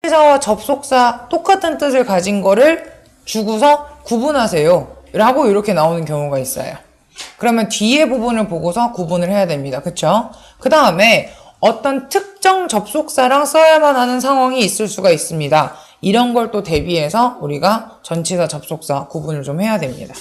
전치사와 접속사 똑같은 뜻을 가진 거를 주고서 구분하세요. 라고 이렇게 나오는 경우가 있어요. 그러면 뒤에 부분을 보고서 구분을 해야 됩니다. 그쵸? 그 다음에 어떤 특정 접속사랑 써야만 하는 상황이 있을 수가 있습니다. 이런 걸 또 대비해서 우리가 전치사, 접속사 구분을 좀 해야 됩니다.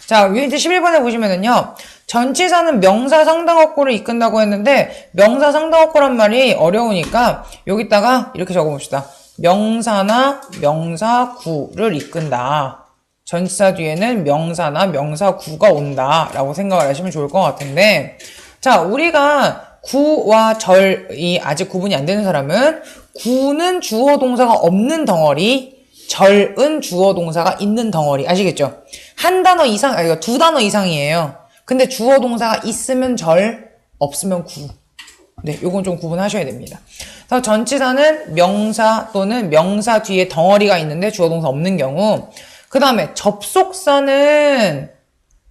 자, 유니트 11번에 보시면은요. 전치사는 명사 상당어구를 이끈다고 했는데 명사 상당어구란 말이 어려우니까 여기다가 이렇게 적어봅시다. 명사나 명사구를 이끈다. 전치사 뒤에는 명사나 명사구가 온다 라고 생각을 하시면 좋을 것 같은데, 자, 우리가 구와 절이 아직 구분이 안 되는 사람은 구는 주어 동사가 없는 덩어리, 절은 주어 동사가 있는 덩어리. 아시겠죠? 한 단어 이상, 아니, 두 단어 이상이에요. 근데 주어 동사가 있으면 절, 없으면 구. 네, 요건 좀 구분하셔야 됩니다. 그래서 전치사는 명사 또는 명사 뒤에 덩어리가 있는데 주어 동사 없는 경우, 그 다음에 접속사는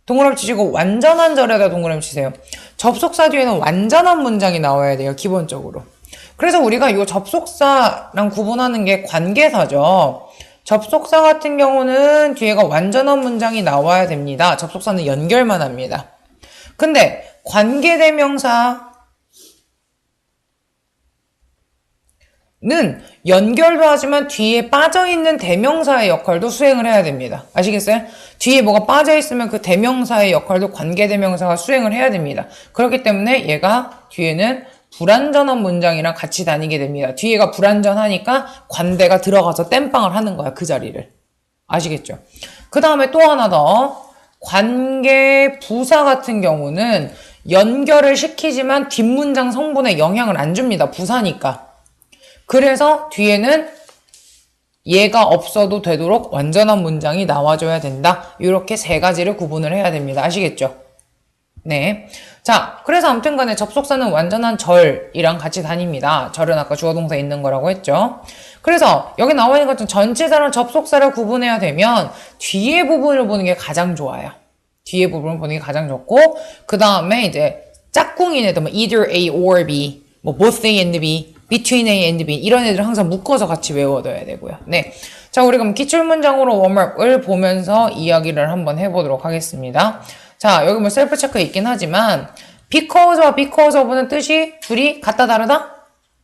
동그라미 치시고 완전한 절에다 동그라미 치세요. 접속사 뒤에는 완전한 문장이 나와야 돼요. 기본적으로. 그래서 우리가 이 접속사랑 구분하는 게 관계사죠. 접속사 같은 경우는 뒤에가 완전한 문장이 나와야 됩니다. 접속사는 연결만 합니다. 근데 관계대명사 는 연결도 하지만 뒤에 빠져있는 대명사의 역할도 수행을 해야 됩니다. 아시겠어요? 뒤에 뭐가 빠져있으면 그 대명사의 역할도 관계대명사가 수행을 해야 됩니다. 그렇기 때문에 얘가 뒤에는 불완전한 문장이랑 같이 다니게 됩니다. 뒤에가 불완전하니까 관대가 들어가서 땜빵을 하는 거야, 그 자리를. 아시겠죠? 그 다음에 또 하나 더. 관계 부사 같은 경우는 연결을 시키지만 뒷문장 성분에 영향을 안 줍니다. 부사니까. 그래서 뒤에는 얘가 없어도 되도록 완전한 문장이 나와줘야 된다. 이렇게 세 가지를 구분을 해야 됩니다. 아시겠죠? 네. 자, 그래서 아무튼 간에 접속사는 완전한 절이랑 같이 다닙니다. 절은 아까 주어동사 있는 거라고 했죠. 그래서 여기 나와 있는 것처럼 전치사랑 접속사를 구분해야 되면 뒤에 부분을 보는 게 가장 좋아요. 뒤에 부분을 보는 게 가장 좋고, 그 다음에 이제 짝꿍인 애들, 뭐 either A or B, 뭐 both A and B, between A and B 이런 애들 항상 묶어서 같이 외워둬야 되고요. 네, 자, 우리 그럼 기출문장으로 웜업을 보면서 이야기를 한번 해보도록 하겠습니다. 자, 여기 뭐 셀프 체크 있긴 하지만 because와 because of는 뜻이 둘이 같다 다르다?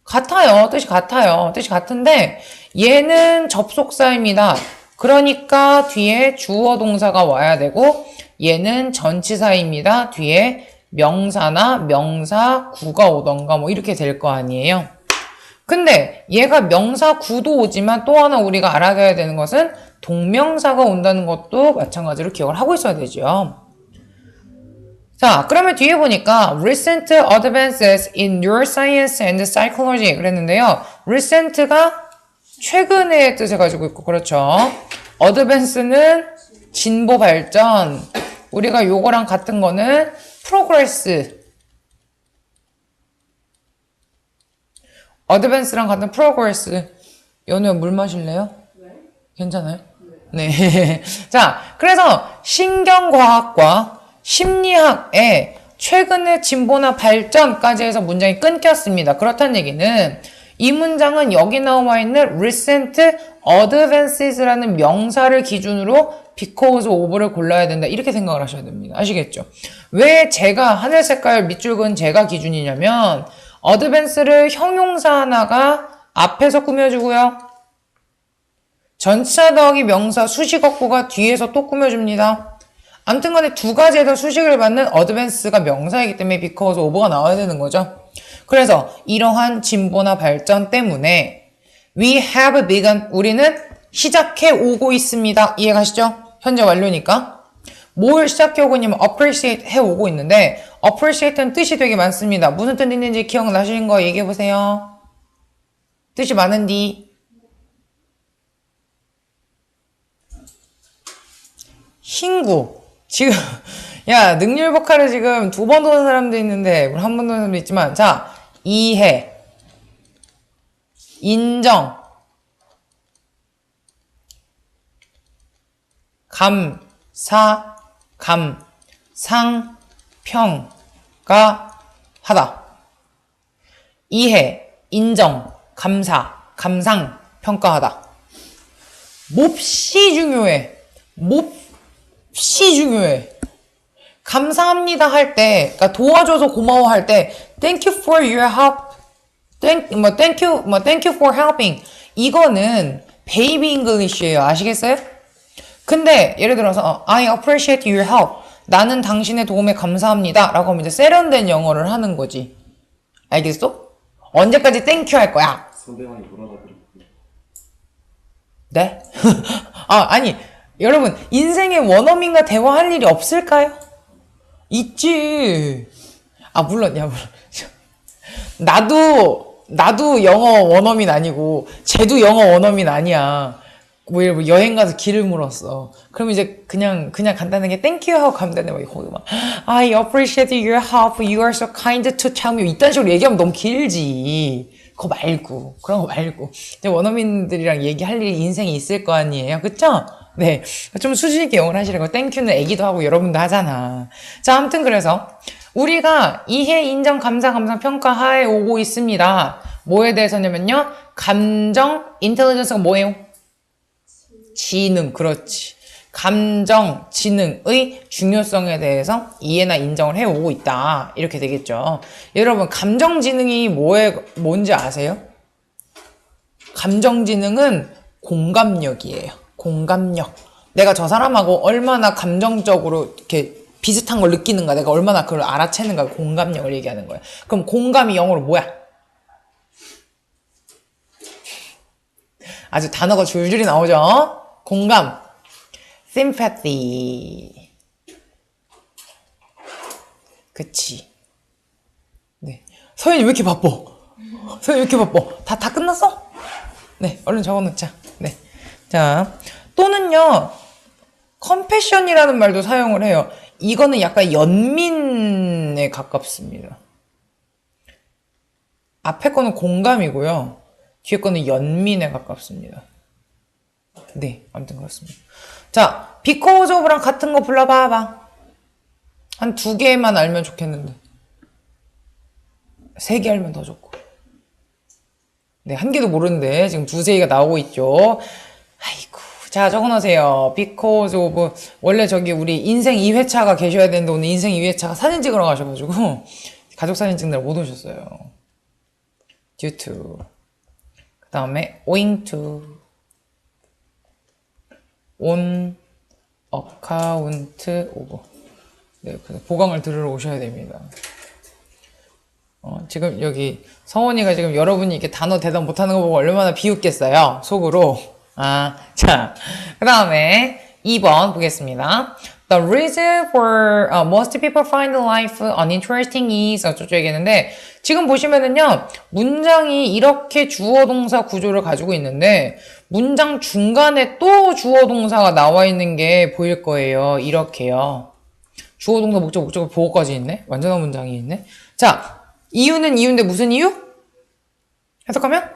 같아요. 뜻이 같아요. 뜻이 같은데 얘는 접속사입니다. 그러니까 뒤에 주어 동사가 와야 되고 얘는 전치사입니다. 뒤에 명사나 명사구가 오던가 뭐 이렇게 될 거 아니에요. 근데 얘가 명사구도 오지만 또 하나 우리가 알아둬야 되는 것은 동명사가 온다는 것도 마찬가지로 기억을 하고 있어야 되죠. 자, 그러면 뒤에 보니까 recent advances in neuroscience and psychology 그랬는데요. recent가 최근의 뜻을 가지고 있고, 그렇죠. advance는 진보 발전, 우리가 요거랑 같은 거는 progress, 어드밴스랑 같은 프로그레스. 연우야, 물 마실래요? 네. 괜찮아요? 네. 자, 그래서 신경과학과 심리학의 최근의 진보나 발전까지 해서 문장이 끊겼습니다. 그렇다는 얘기는 이 문장은 여기 나와 있는 recent advances라는 명사를 기준으로 because of를 골라야 된다. 이렇게 생각을 하셔야 됩니다. 아시겠죠? 왜 제가 하늘 색깔 밑줄 그은 제가 기준이냐면 어드밴스를 형용사 하나가 앞에서 꾸며주고요. 전치사 더하기 명사 수식어구가 뒤에서 또 꾸며줍니다. 아무튼 간에 두 가지에서 수식을 받는 어드밴스가 명사이기 때문에 because of가 나와야 되는 거죠. 그래서 이러한 진보나 발전 때문에 we have begun, 우리는 시작해 오고 있습니다. 이해가시죠? 현재 완료니까. 뭘 시작해 오고 있냐면 appreciate 해 오고 있는데 appreciate는 뜻이 되게 많습니다. 무슨 뜻 있는지 기억나시는 거 얘기해 보세요. 뜻이 많은디. 신구. 지금 야, 능률 보카를 지금 2번 도는 사람도 있는데 우리 한 번 도는 사람도 있지만, 자, 이해, 인정, 감사, 상, 평가, 하다. 이해, 인정, 감사, 감상, 평가하다. 몹시 중요해. 몹시 중요해. 감사합니다 할 때, 그러니까 도와줘서 고마워할 때, thank you for your help. thank you for helping. 이거는 베이비 잉글리쉬예요. 아시겠어요? 근데 예를 들어서 I appreciate your help. 나는 당신의 도움에 감사합니다. 라고 하면 이제 세련된 영어를 하는 거지. 알겠어? 언제까지 thank you 할 거야? 상대방이 뭐라고 그래? 네? 아니 여러분 인생에 원어민과 대화할 일이 없을까요? 있지. 물론 나도 영어 원어민 아니고 쟤도 영어 원어민 아니야. 뭐 여행 가서 길을 물었어. 그럼 이제 그냥 간단하게 thank you 하고 가면 되네. 거기 막 I appreciate your help. You are so kind to tell me. 이딴 식으로 얘기하면 너무 길지. 그런 거 말고. 이제 원어민들이랑 얘기할 일이 인생에 있을 거 아니에요. 그쵸? 네. 좀 수준 있게 영어를 하시라고. 땡큐는 애기도 하고 여러분도 하잖아. 자, 아무튼 그래서 우리가 이해, 인정, 감사, 감상, 평가하에 오고 있습니다. 뭐에 대해서냐면요. 감정, 인텔리전스가 뭐예요? 지능, 그렇지. 감정, 지능의 중요성에 대해서 이해나 인정을 해오고 있다. 이렇게 되겠죠. 여러분, 감정 지능이 뭔지 아세요? 감정 지능은 공감력이에요. 공감력. 내가 저 사람하고 얼마나 감정적으로 이렇게 비슷한 걸 느끼는가, 내가 얼마나 그걸 알아채는가, 공감력을 얘기하는 거예요. 그럼 공감이 영어로 뭐야? 아주 단어가 줄줄이 나오죠? 공감. sympathy. 그치. 네. 서연이 왜 이렇게 바빠? 다 끝났어? 네, 얼른 적어 놓자. 네. 자, 또는요, compassion이라는 말도 사용을 해요. 이거는 약간 연민에 가깝습니다. 앞에 거는 공감이고요. 뒤에 거는 연민에 가깝습니다. 네, 아무튼 그렇습니다. 자, because of랑 같은 거 불러봐봐. 한 2개만 알면 좋겠는데. 3개 알면 더 좋고. 네, 1개도 모르는데 지금 2-3개가 나오고 있죠. 아이고. 자, 적어놓으세요. because of. 원래 저기 우리 인생 2회차가 계셔야 되는데 오늘 인생 2회차가 사진 찍으러 가셔가지고 가족 사진 찍느라 못 오셨어요. due to. 그 다음에 owing to. on account of. 네, 보강을 들으러 오셔야 됩니다. 지금 여기 성원이가 지금 여러분이 이렇게 단어 대답 못하는 거 보고 얼마나 비웃겠어요. 속으로. 자, 그 다음에 2번 보겠습니다. The reason for most people find life uninteresting is 어쩌고 얘기했는데 지금 보시면은요 문장이 이렇게 주어 동사 구조를 가지고 있는데 문장 중간에 또 주어 동사가 나와 있는 게 보일 거예요. 이렇게요. 주어 동사 목적 보호까지 있네. 완전한 문장이 있네. 자, 이유는 이유인데 무슨 이유? 해석하면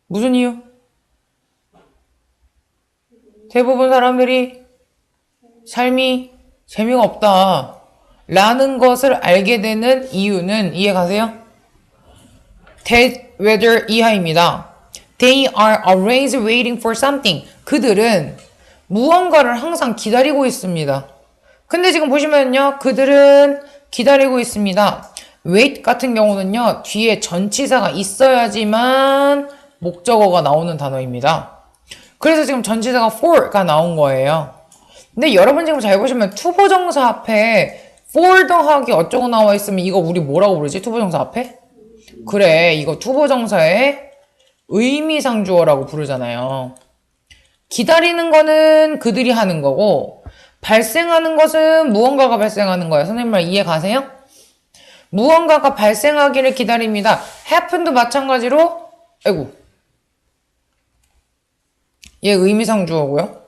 무슨 이유? 대부분 사람들이 삶이 재미가 없다 라는 것을 알게 되는 이유는 이해 가세요? that whether 이하입니다. They are always waiting for something. 그들은 무언가를 항상 기다리고 있습니다. 근데 지금 보시면요. 그들은 기다리고 있습니다. wait 같은 경우는요. 뒤에 전치사가 있어야지만 목적어가 나오는 단어입니다. 그래서 지금 전치사가 for가 나온 거예요. 근데 여러분 지금 잘 보시면 투부정사 앞에 for 더하기 어쩌고 나와 있으면 이거 우리 뭐라고 부르지? 투부정사 앞에? 그래, 이거 투부정사의 의미상주어라고 부르잖아요. 기다리는 거는 그들이 하는 거고 발생하는 것은 무언가가 발생하는 거예요. 선생님 말 이해 가세요? 무언가가 발생하기를 기다립니다. happen도 마찬가지로 아이고 얘 의미상주어고요.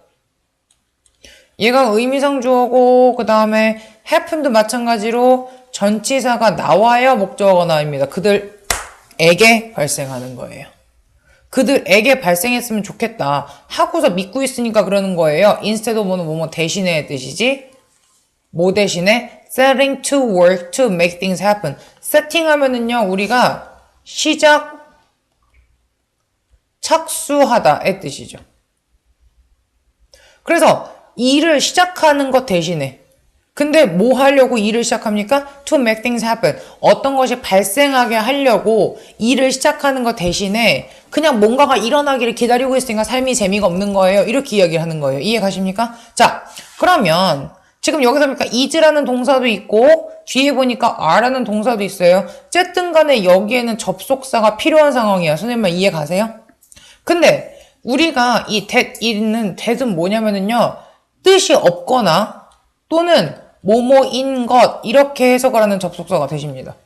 얘가 의미상주어고 그 다음에 happen도 마찬가지로 전치사가 나와야 목적어가 나옵니다. 그들에게 발생하는 거예요. 그들에게 발생했으면 좋겠다 하고서 믿고 있으니까 그러는 거예요. instead of는 뭐뭐 대신의 뜻이지. 뭐 대신에 setting to work to make things happen. setting 하면은요 우리가 시작 착수하다의 뜻이죠. 그래서 일을 시작하는 것 대신에 근데 뭐 하려고 일을 시작합니까? To make things happen. 어떤 것이 발생하게 하려고 일을 시작하는 것 대신에 그냥 뭔가가 일어나기를 기다리고 있으니까 삶이 재미가 없는 거예요. 이렇게 이야기를 하는 거예요. 이해 가십니까? 자, 그러면 지금 여기서 보니까 is라는 동사도 있고 뒤에 보니까 are라는 동사도 있어요. 어쨌든 간에 여기에는 접속사가 필요한 상황이야. 선생님만 이해 가세요? 근데 우리가 이 that은 뭐냐면은요. 뜻이 없거나 또는 뭐뭐인 것 이렇게 해석을 하는 접속사가 되십니다.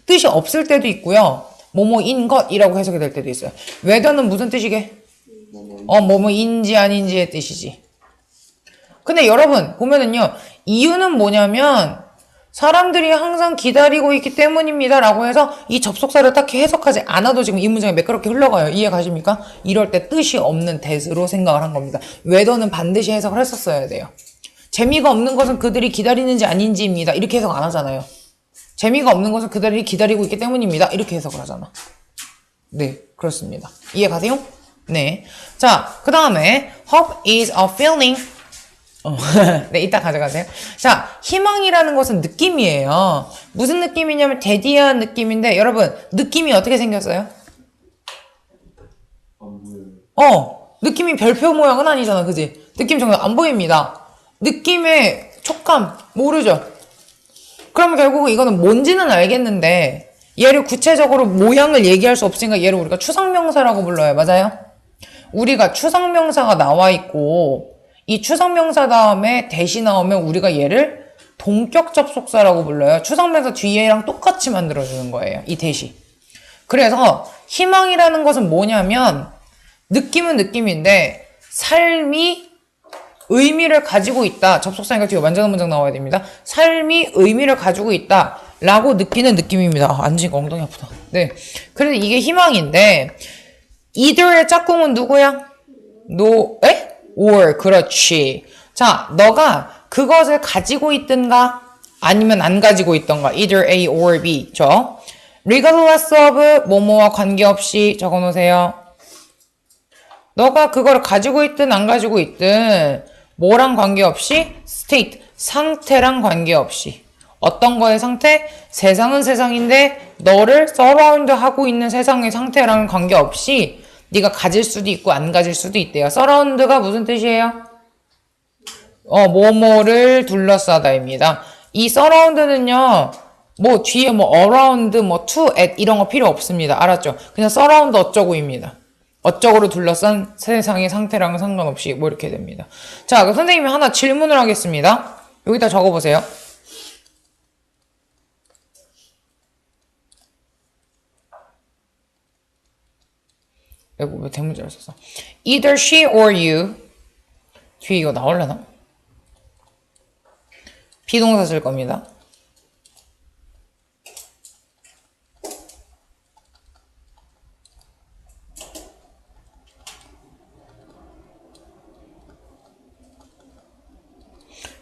뜻이 없을 때도 있고요. 뭐뭐인 것이라고 해석이 될 때도 있어요. whether는 무슨 뜻이게? 뭐뭐인지 아닌지의 뜻이지. 근데 여러분 보면은요. 이유는 뭐냐면 사람들이 항상 기다리고 있기 때문입니다 라고 해서 이 접속사를 딱히 해석하지 않아도 지금 이 문장이 매끄럽게 흘러가요. 이해 가십니까? 이럴 때 뜻이 없는 that으로 생각을 한 겁니다. whether는 반드시 해석을 했었어야 돼요. 재미가 없는 것은 그들이 기다리는지 아닌지입니다. 이렇게 해석 안 하잖아요. 재미가 없는 것은 그들이 기다리고 있기 때문입니다. 이렇게 해석을 하잖아. 네, 그렇습니다. 이해 가세요? 네. 자, 그 다음에 hope is a feeling. 네, 이따 가져가세요. 자, 희망이라는 것은 느낌이에요. 무슨 느낌이냐면 데디한 느낌인데 여러분 느낌이 어떻게 생겼어요? 느낌이 별표 모양은 아니잖아, 그지? 느낌 정말 안 보입니다. 느낌의 촉감 모르죠? 그러면 결국 이거는 뭔지는 알겠는데 얘를 구체적으로 모양을 얘기할 수 없으니까 얘를 우리가 추상명사라고 불러요. 맞아요? 우리가 추상명사가 나와 있고 이 추상명사 다음에 대시 나오면 우리가 얘를 동격 접속사라고 불러요. 추상명사 뒤에랑 똑같이 만들어주는 거예요. 이 대시. 그래서 희망이라는 것은 뭐냐면 느낌은 느낌인데 삶이 의미를 가지고 있다. 접속사니까 뒤에 완전한 문장 나와야 됩니다. 삶이 의미를 가지고 있다. 라고 느끼는 느낌입니다. 앉으니까 엉덩이 아프다. 네. 그래서 이게 희망인데, either의 짝꿍은 누구야? or. 그렇지. 자, 너가 그것을 가지고 있든가, 아니면 안 가지고 있던가. either A or B. 죠? regardless of 뭐뭐와 관계없이 적어 놓으세요. 너가 그걸 가지고 있든 안 가지고 있든 뭐랑 관계없이 state, 상태랑 관계없이 어떤 거의 상태? 세상은 세상인데 너를 surround 하고 있는 세상의 상태랑 관계없이 네가 가질 수도 있고 안 가질 수도 있대요. surround가 무슨 뜻이에요? 뭐뭐를 둘러싸다입니다. 이 surround는요. 뭐 뒤에 뭐 around, 뭐 to, at 이런 거 필요 없습니다. 알았죠? 그냥 surround 어쩌고입니다. 어쩌고로 둘러싼 세상의 상태랑 상관없이 뭐 이렇게 됩니다. 자, 그럼 선생님이 하나 질문을 하겠습니다. 여기다 적어보세요. 왜 대문자를 썼어? Either she or you. 뒤에 이거 나올려나? 비동사 쓸 겁니다.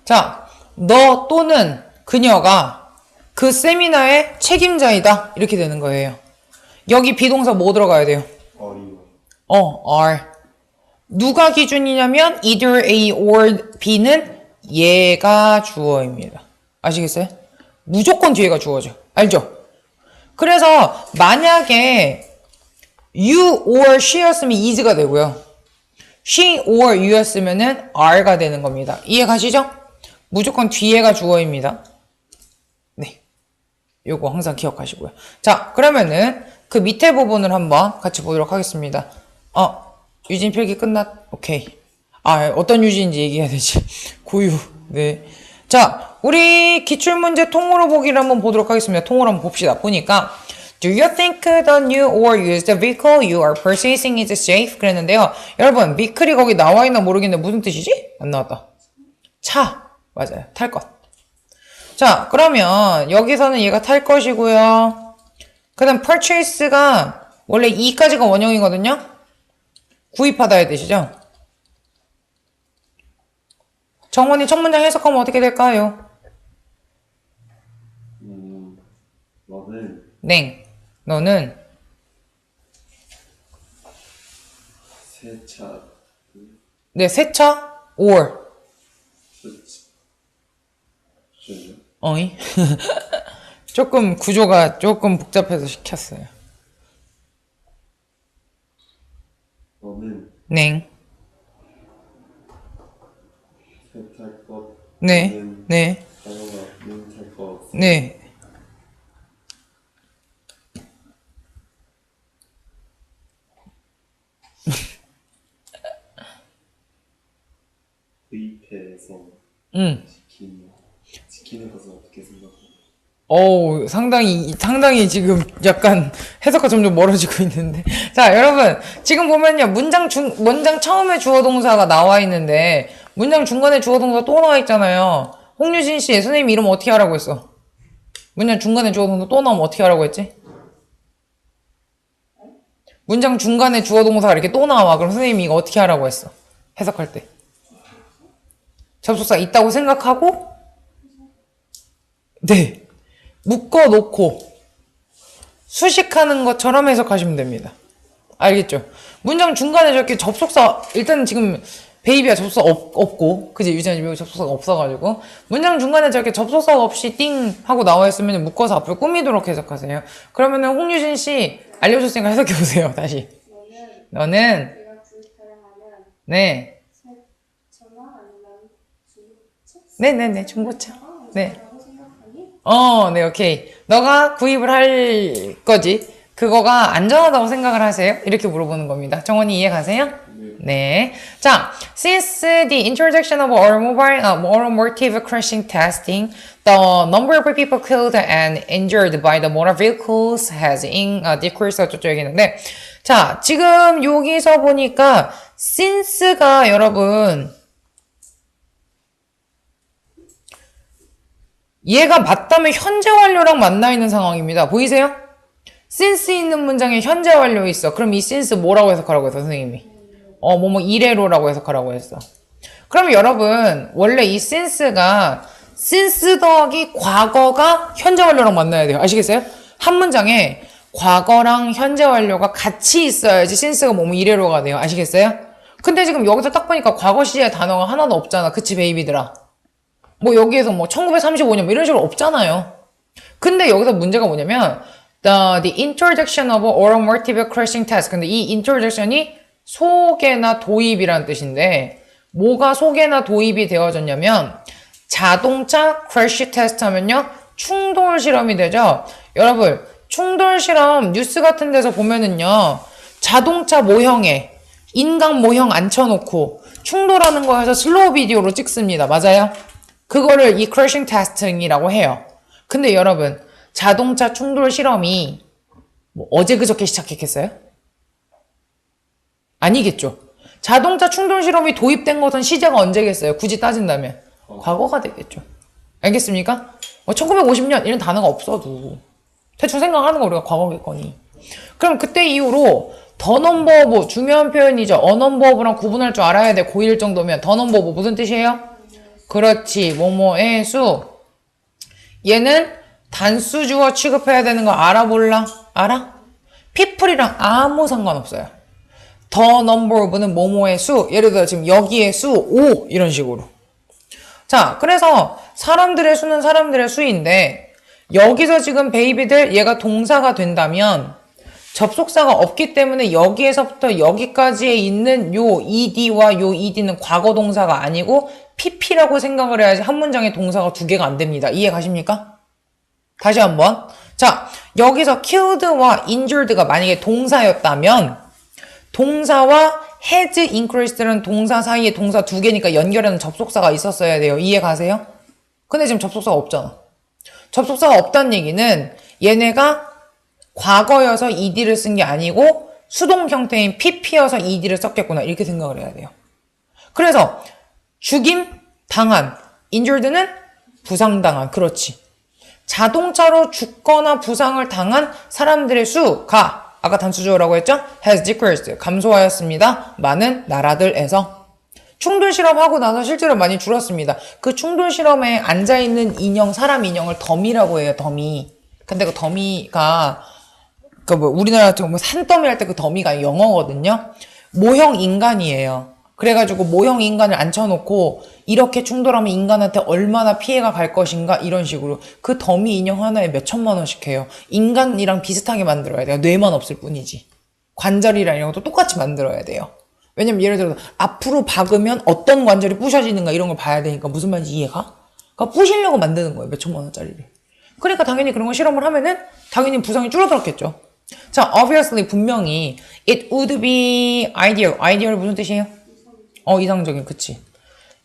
자, 너 또는 그녀가 그 세미나의 책임자이다. 이렇게 되는 거예요. 여기 비동사 뭐 들어가야 돼요? are. 누가 기준이냐면 either A or B는 얘가 주어입니다. 아시겠어요? 무조건 뒤에가 주어죠. 알죠? 그래서 만약에 you or she였으면 is가 되고요. she or you였으면은 are가 되는 겁니다. 이해 가시죠? 무조건 뒤에가 주어입니다. 네. 요거 항상 기억하시고요. 자, 그러면은 그 밑에 부분을 한번 같이 보도록 하겠습니다. 유진 필기 오케이. 어떤 유진인지 얘기해야 되지. 고유. 네. 자, 우리 기출문제 통으로 보기를 한번 보도록 하겠습니다. 통으로 한번 봅시다. 보니까 Do you think the new or used vehicle you are purchasing is safe? 그랬는데요. 여러분, vehicle이 거기 나와 있나 모르겠는데 무슨 뜻이지? 안 나왔다. 차. 맞아요. 탈 것. 자, 그러면 여기서는 얘가 탈 것이고요. 그 다음 purchase가 원래 2까지가 원형이거든요. 구입하다의 뜻이죠. 정원이 첫 문장 해석하면 어떻게 될까요? 너는 세차. 네, 세차 or 저요? 어이? 조금 구조가 조금 복잡해서 시켰어요. 너는 네. 세탈 것. 네. 너는 네. 너는 탈 것. 네. 구입해서 음. 지키는 것은 어떻게 생각해? 어우, 상당히 지금 약간 해석과 점점 멀어지고 있는데. 자, 여러분. 지금 보면요. 문장 처음에 주어 동사가 나와 있는데, 문장 중간에 주어 동사가 또 나와 있잖아요. 홍유진 씨, 선생님 이름 어떻게 하라고 했어? 문장 중간에 주어 동사 또 나오면 어떻게 하라고 했지? 문장 중간에 주어 동사가 이렇게 또 나와. 그럼 선생님이 이거 어떻게 하라고 했어? 해석할 때. 접속사 있다고 생각하고, 네. 묶어놓고 수식하는 것처럼 해석하시면 됩니다. 알겠죠? 문장 중간에 저렇게 접속사, 일단 지금 베이비야 접속사 없고, 그지? 유진아 여기 접속사가 없어가지고, 문장 중간에 저렇게 접속사가 없이 띵 하고 나와 있으면 묶어서 앞을 꾸미도록 해석하세요. 그러면은 홍유진 씨 알려줬으니까 해석해보세요, 다시. 너는, 내가 구입하려 하면 네. 전화 아니면 중고차? 네네네, 중고차. 네. 라고 생각하니? 네, 오케이. 너가 구입을 할 거지. 그거가 안전하다고 생각을 하세요? 이렇게 물어보는 겁니다. 정원이 이해 가세요? 네. 자, since the introduction of automotive crashing testing, the number of people killed and injured by the motor vehicles has decreased. 어쩌고 얘기했는데, 자, 지금 여기서 보니까 since가 여러분, 얘가 맞다면 현재 완료랑 만나 있는 상황입니다. 보이세요? since 있는 문장에 현재 완료 있어. 그럼 이 since 뭐라고 해석하라고 했어, 선생님이? 이래로라고 해석하라고 했어. 그럼 여러분, 원래 이 since가 since 더하기 과거가 현재 완료랑 만나야 돼요. 아시겠어요? 한 문장에 과거랑 현재 완료가 같이 있어야지 since가 이래로가 돼요. 아시겠어요? 근데 지금 여기서 딱 보니까 과거 시제 단어가 하나도 없잖아. 그치, 베이비들아? 여기에서 1935년 이런 식으로 없잖아요. 근데 여기서 문제가 뭐냐면 the introduction of automotive crashing test. 근데 이 introduction이 소개나 도입이라는 뜻인데 뭐가 소개나 도입이 되어졌냐면 자동차 crash test 하면요 충돌 실험이 되죠. 여러분 충돌 실험 뉴스 같은 데서 보면은요 자동차 모형에 인간 모형 앉혀놓고 충돌하는 거에서 슬로우 비디오로 찍습니다. 맞아요? 그거를 이 크래싱 테스팅이라고 해요. 근데 여러분, 자동차 충돌 실험이 어제 그저께 시작했겠어요? 아니겠죠. 자동차 충돌 실험이 도입된 것은 시제가 언제겠어요? 굳이 따진다면. 과거가 되겠죠. 알겠습니까? 1950년 이런 단어가 없어도 대충 생각하는 거 우리가 과거겠거니. 그럼 그때 이후로 더 넘버브 중요한 표현이죠. 어 넘버브랑 구분할 줄 알아야 돼. 고1 정도면 더 넘버브 무슨 뜻이에요? 그렇지. 뭐뭐의 수. 얘는 단수주어 취급해야 되는 거 알아 몰라? 알아? people이랑 아무 상관없어요. the number of는 뭐뭐의 수. 예를 들어 지금 여기의 수 5 이런 식으로. 자, 그래서 사람들의 수는 사람들의 수인데 여기서 지금 베이비들 얘가 동사가 된다면 접속사가 없기 때문에 여기에서부터 여기까지에 있는 요 ed와 요 ed는 과거 동사가 아니고 pp라고 생각을 해야지 한 문장에 동사가 두 개가 안 됩니다. 이해 가십니까? 다시 한번. 자, 여기서 killed와 injured가 만약에 동사였다면 동사와 has increased라는 동사 사이에 동사 두 개니까 연결하는 접속사가 있었어야 돼요. 이해 가세요? 근데 지금 접속사가 없잖아. 접속사가 없다는 얘기는 얘네가 과거여서 ed를 쓴 게 아니고 수동 형태인 pp여서 ed를 썼겠구나. 이렇게 생각을 해야 돼요. 그래서 죽임, 당한, injured는 부상당한. 그렇지. 자동차로 죽거나 부상을 당한 사람들의 수가 아까 단수주어라고 했죠? has decreased. 감소하였습니다. 많은 나라들에서. 충돌 실험하고 나서 실제로 많이 줄었습니다. 그 충돌 실험에 앉아있는 인형, 사람 인형을 더미라고 해요. 더미. 근데 그 더미가 우리나라 산더미 할 때 그 더미가 영어거든요. 모형 인간이에요. 그래가지고 모형 인간을 앉혀놓고 이렇게 충돌하면 인간한테 얼마나 피해가 갈 것인가 이런 식으로 그 더미 인형 하나에 몇 천만 원씩 해요. 인간이랑 비슷하게 만들어야 돼요. 뇌만 없을 뿐이지. 관절이랑 이런 것도 똑같이 만들어야 돼요. 왜냐면 예를 들어서 앞으로 박으면 어떤 관절이 부셔지는가 이런 걸 봐야 되니까 무슨 말인지 이해가? 그러니까 부시려고 만드는 거예요. 몇 천만 원짜리를. 그러니까 당연히 그런 거 실험을 하면은 당연히 부상이 줄어들었겠죠. 자, obviously 분명히 it would be ideal. ideal 무슨 뜻이에요? 이상적인, 그치.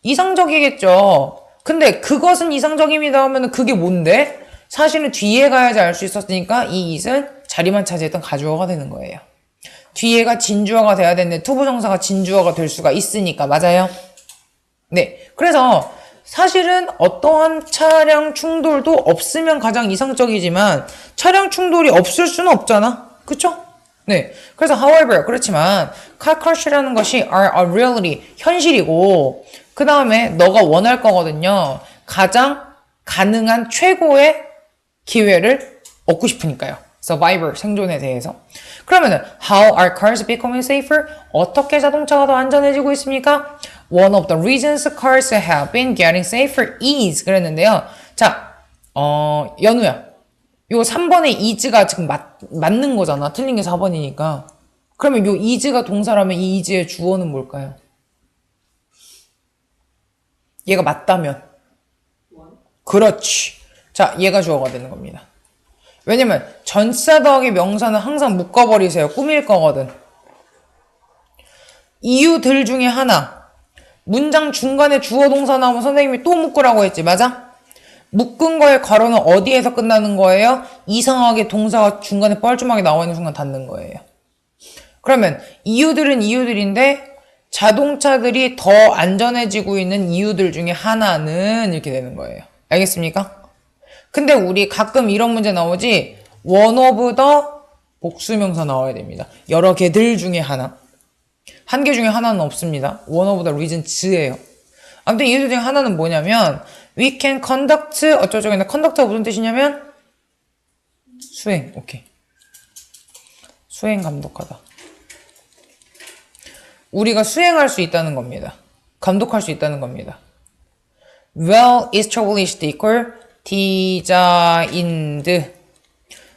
이상적이겠죠. 근데 그것은 이상적입니다 하면은 그게 뭔데? 사실은 뒤에 가야지 알 수 있었으니까 이 it은 자리만 차지했던 가주어가 되는 거예요. 뒤에가 진주어가 돼야 되는데 투부정사가 진주어가 될 수가 있으니까. 맞아요? 네. 그래서 사실은 어떠한 차량 충돌도 없으면 가장 이상적이지만 차량 충돌이 없을 수는 없잖아. 그쵸? 네. 그래서 however 그렇지만 car crash라는 것이 are a reality 현실이고 그 다음에 너가 원할 거거든요. 가장 가능한 최고의 기회를 얻고 싶으니까요. survivor 생존에 대해서. 그러면은 how are cars becoming safer? 어떻게 자동차가 더 안전해지고 있습니까? One of the reasons cars have been getting safer is 그랬는데요. 자, 연우야. 요 3번의 is가 지금 맞는 거잖아. 틀린 게 4번이니까. 그러면 요 is가 동사라면 이 is의 주어는 뭘까요? 얘가 맞다면. 그렇지. 자, 얘가 주어가 되는 겁니다. 왜냐면 전치사 더하기 명사는 항상 묶어버리세요. 꾸밀 거거든. 이유들 중에 하나. 문장 중간에 주어 동사 나오면 선생님이 또 묶으라고 했지. 맞아? 묶은 거의 괄호는 어디에서 끝나는 거예요? 이상하게 동사가 중간에 뻘쭘하게 나와 있는 순간 닫는 거예요. 그러면 이유들은 이유들인데 자동차들이 더 안전해지고 있는 이유들 중에 하나는 이렇게 되는 거예요. 알겠습니까? 근데 우리 가끔 이런 문제 나오지 one of the 복수명사 나와야 됩니다. 여러 개들 중에 하나. 한 개 중에 하나는 없습니다. one of the reasons예요. 아무튼 이유들 중에 하나는 뭐냐면 we can conduct 어쩌고저쩌고 했는데 conduct가 무슨 뜻이냐면 수행. 오케이. 수행 감독하다. 우리가 수행할 수 있다는 겁니다. 감독할 수 있다는 겁니다. well established equal designed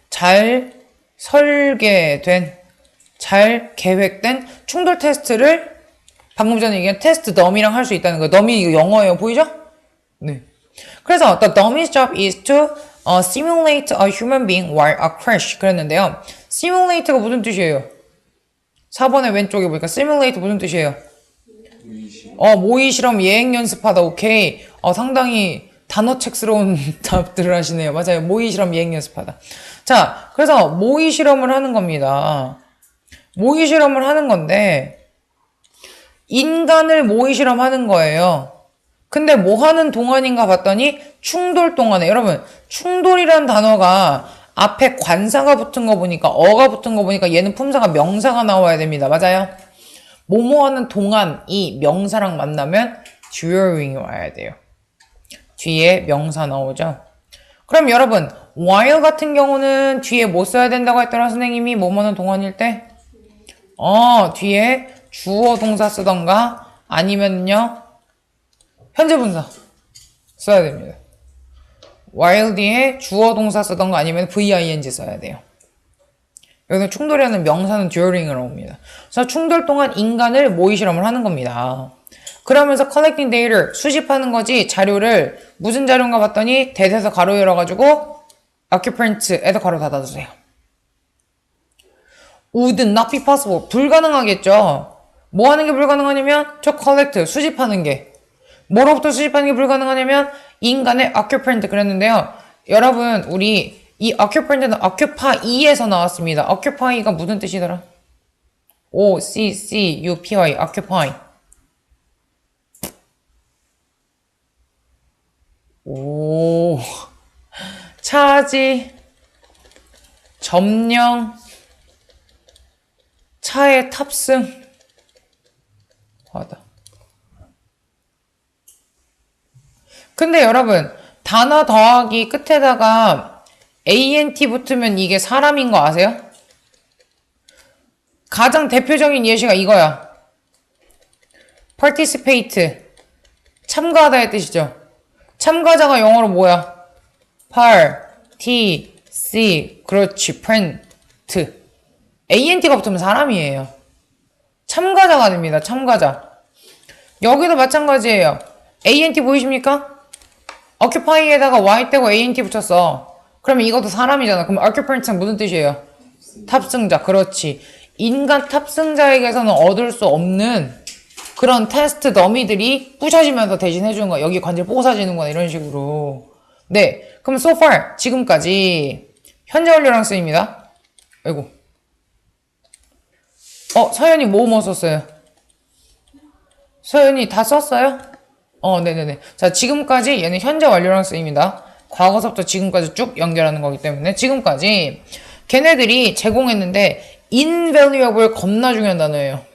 잘 설계된 잘 계획된 충돌 테스트를 방금 전에 얘기한 테스트 dum이랑 할 수 있다는 거예요. dum이 이거 영어예요. 보이죠? 네. 그래서 the dummy's job is to simulate a human being while a crash 그랬는데요. simulate가 무슨 뜻이에요? 4번의 왼쪽에 보니까 simulate 무슨 뜻이에요? 모의 실험 예행 연습하다. 오케이. 상당히 단어책스러운 답들을 하시네요. 맞아요. 모의 실험 예행 연습하다. 자, 그래서 모의 실험을 하는 겁니다. 모의 실험을 하는 건데 인간을 모의 실험하는 거예요. 근데 뭐 하는 동안인가 봤더니 충돌 동안에 여러분 충돌이라는 단어가 앞에 관사가 붙은 거 보니까 어가 붙은 거 보니까 얘는 품사가 명사가 나와야 됩니다. 맞아요? 뭐뭐 하는 동안이 명사랑 만나면 during이 와야 돼요. 뒤에 명사 나오죠. 그럼 여러분 while 같은 경우는 뒤에 뭐 써야 된다고 했더라 선생님이 뭐뭐 하는 동안일 때? 뒤에 주어 동사 쓰던가 아니면요 현재 분사 써야 됩니다. while 뒤에 주어 동사 쓰던가 아니면 VING 써야 돼요. 여기서 충돌이라는 명사는 during으로 옵니다. 그래서 충돌 동안 인간을 모의 실험을 하는 겁니다. 그러면서 collecting data 수집하는 거지 자료를 무슨 자료인가 봤더니 대에서 가로 열어가지고 occupant에서 가로 닫아주세요. would not be possible 불가능하겠죠. 뭐 하는 게 불가능하냐면 저 collect 수집하는 게 뭐로부터 수집하는 게 불가능하냐면 인간의 occupant 그랬는데요. 여러분 우리 이 occupant는 occupy에서 나왔습니다. occupy가 무슨 뜻이더라? O-C-C-U-P-Y occupy 차지 점령 차에 탑승 하다. 근데 여러분 단어 더하기 끝에다가 ANT 붙으면 이게 사람인 거 아세요? 가장 대표적인 예시가 이거야. participate. 참가하다의 뜻이죠. 참가자가 영어로 뭐야? participate. 그렇지. print. ant가 붙으면 사람이에요. 참가자가 됩니다. 참가자. 여기도 마찬가지예요. ant 보이십니까? occupy에다가 y 떼고 ant 붙였어. 그러면 이것도 사람이잖아. 그럼 occupant은 무슨 뜻이에요? 탑승자. 그렇지. 인간 탑승자에게서는 얻을 수 없는 그런 테스트 더미들이 부셔지면서 대신 해주는 거야. 여기 관절 뽀사지는 거나 이런 식으로. 네. 그럼 so far 지금까지 현재 완료랑 쓰입니다. 아이고. 서연이 뭐 썼어요? 서연이 다 썼어요? 네네네. 자, 지금까지 얘는 현재 완료랑 쓰입니다. 과거서부터 지금까지 쭉 연결하는 거기 때문에 지금까지 걔네들이 제공했는데 invaluable 겁나 중요한 단어예요.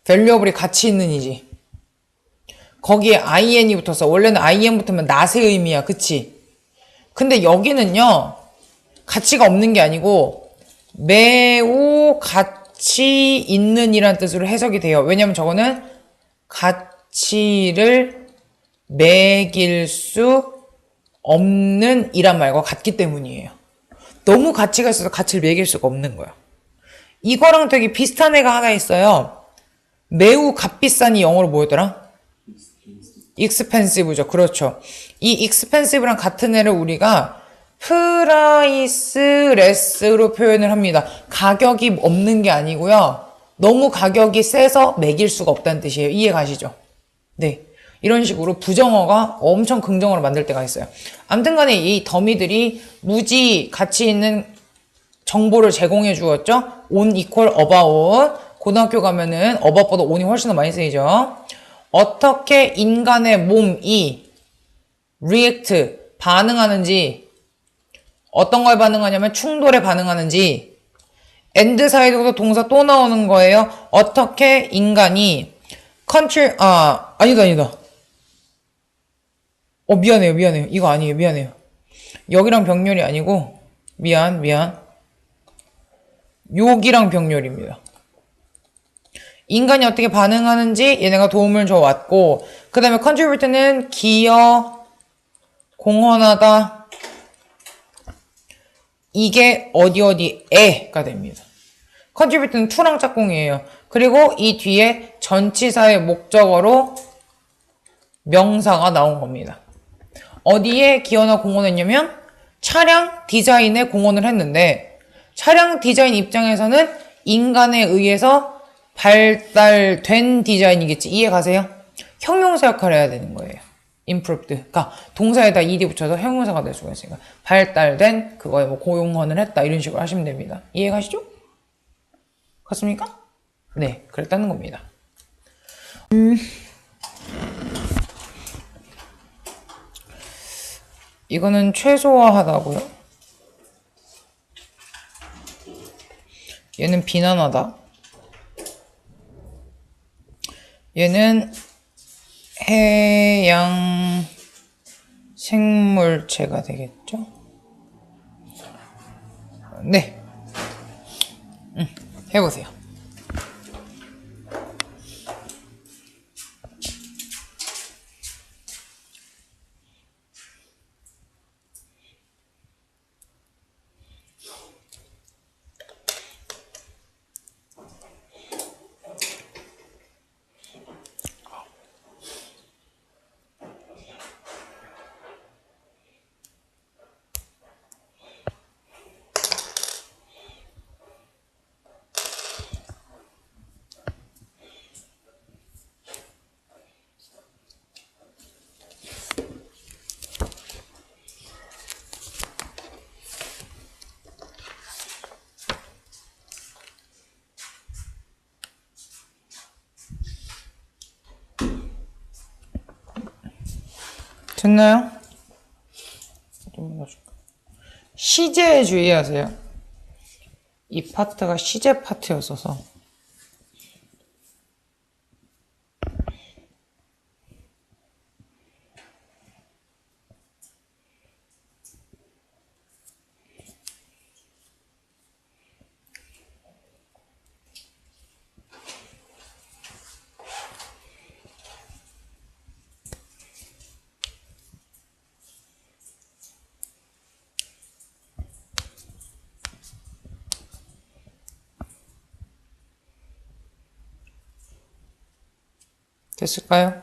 valuable이 가치 있는 이지. 거기에 in이 붙었어. 원래는 in 붙으면 낫의 의미야. 그치? 근데 여기는요. 가치가 없는 게 아니고 매우 가치 있는 이란 뜻으로 해석이 돼요. 왜냐면 저거는 가치를 매길 수 없는 이란 말과 같기 때문이에요. 너무 가치가 있어서 가치를 매길 수가 없는 거야. 이거랑 되게 비슷한 애가 하나 있어요. 매우 값비싼이 영어로 뭐였더라? expensive죠. 그렇죠. 이 expensive랑 같은 애를 우리가 priceless로 표현을 합니다. 가격이 없는 게 아니고요. 너무 가격이 세서 매길 수가 없다는 뜻이에요. 이해 가시죠? 네. 이런 식으로 부정어가 엄청 긍정어로 만들 때가 있어요. 아무튼 간에 이 더미들이 무지 가치 있는 정보를 제공해 주었죠. on equal about. 고등학교 가면은 about보다 on이 훨씬 더 많이 쓰이죠. 어떻게 인간의 몸이 react, 반응하는지, 어떤 걸 반응하냐면 충돌에 반응하는지, and 사이드부터 동사 또 나오는 거예요. 어떻게 인간이 아니다. 미안해요. 이거 아니에요. 미안해요. 여기랑 병렬이 아니고, 미안. 여기랑 병렬입니다. 인간이 어떻게 반응하는지 얘네가 도움을 줘왔고, 그 다음에 contribute는 기여, 공헌하다, 이게 어디에가 됩니다. contribute는 to랑 짝꿍이에요. 그리고 이 뒤에 전치사의 목적어로 명사가 나온 겁니다. 어디에 기여나 공헌했냐면 차량 디자인에 공헌을 했는데, 차량 디자인 입장에서는 인간에 의해서 발달된 디자인이겠지. 이해 가세요? 형용사 역할을 해야 되는 거예요. improved. 그러니까 동사에다 ed 붙여서 형용사가 될 수가 있으니까 발달된 그거에 뭐 고용헌을 했다 이런 식으로 하시면 됩니다. 이해 가시죠? 갔습니까? 네, 그랬다는 겁니다. 이거는 최소화하다고요? 얘는 비난하다. 얘는 해양 생물체가 되겠죠? 네. 해보세요. 됐나요? 시제에 주의하세요. 이 파트가 시제 파트였어서. 됐을까요?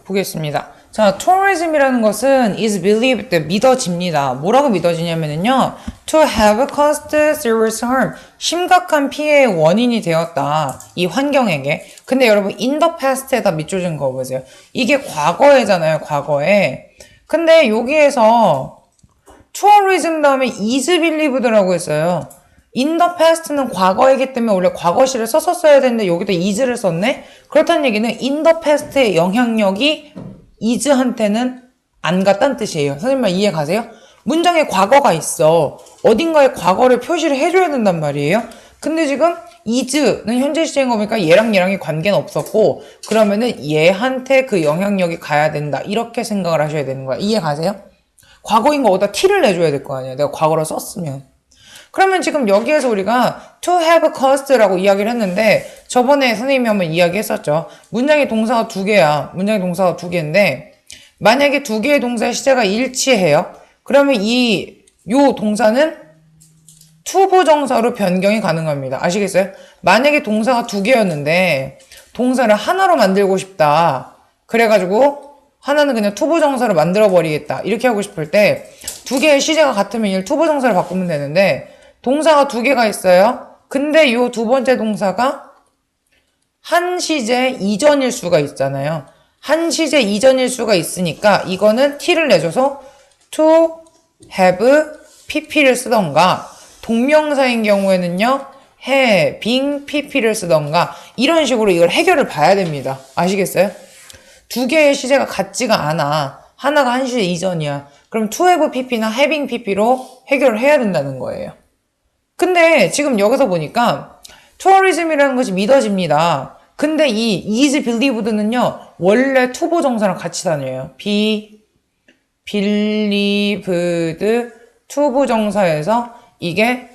보겠습니다. 자, tourism이라는 것은 is believed, 믿어집니다. 뭐라고 믿어지냐면요. to have caused serious harm, 심각한 피해의 원인이 되었다. 이 환경에게. 근데 여러분, in the past에다 밑줄진 거 보세요. 이게 과거에잖아요, 과거에. 근데 여기에서 tourism 다음에 is believed라고 했어요. in the past는 과거이기 때문에 원래 과거시를 썼어야 되는데 여기다 is를 썼네? 그렇다는 얘기는 in the past의 영향력이 is한테는 안 갔다는 뜻이에요. 선생님 말 이해 가세요? 문장에 과거가 있어. 어딘가에 과거를 표시를 해줘야 된단 말이에요. 근데 지금 is는 현재 시제인 거니까 얘랑이 관계는 없었고 그러면은 얘한테 그 영향력이 가야 된다. 이렇게 생각을 하셔야 되는 거야. 이해 가세요? 과거인 거 어디다 t를 내줘야 될 거 아니야. 내가 과거로 썼으면. 그러면 지금 여기에서 우리가 to have caused라고 이야기를 했는데 저번에 선생님이 한번 이야기했었죠. 문장의 동사가 두 개야. 문장의 동사가 두 개인데 만약에 두 개의 동사의 시제가 일치해요. 그러면 요 동사는 투부정사로 변경이 가능합니다. 아시겠어요? 만약에 동사가 두 개였는데 동사를 하나로 만들고 싶다. 그래가지고 하나는 그냥 투부정사로 만들어버리겠다. 이렇게 하고 싶을 때 두 개의 시제가 같으면 이걸 투부정사로 바꾸면 되는데 동사가 두 개가 있어요. 근데 이 두 번째 동사가 한 시제 이전일 수가 있잖아요. 한 시제 이전일 수가 있으니까 이거는 t를 내줘서 to have pp를 쓰던가 동명사인 경우에는요 having pp를 쓰던가 이런 식으로 이걸 해결을 봐야 됩니다. 아시겠어요? 두 개의 시제가 같지가 않아. 하나가 한 시제 이전이야. 그럼 to have pp나 having pp로 해결을 해야 된다는 거예요. 근데 지금 여기서 보니까 tourism이라는 것이 믿어집니다. 근데 이 is believed는요 원래 투부정사랑 같이 다녀요. be believed 투부정사에서 이게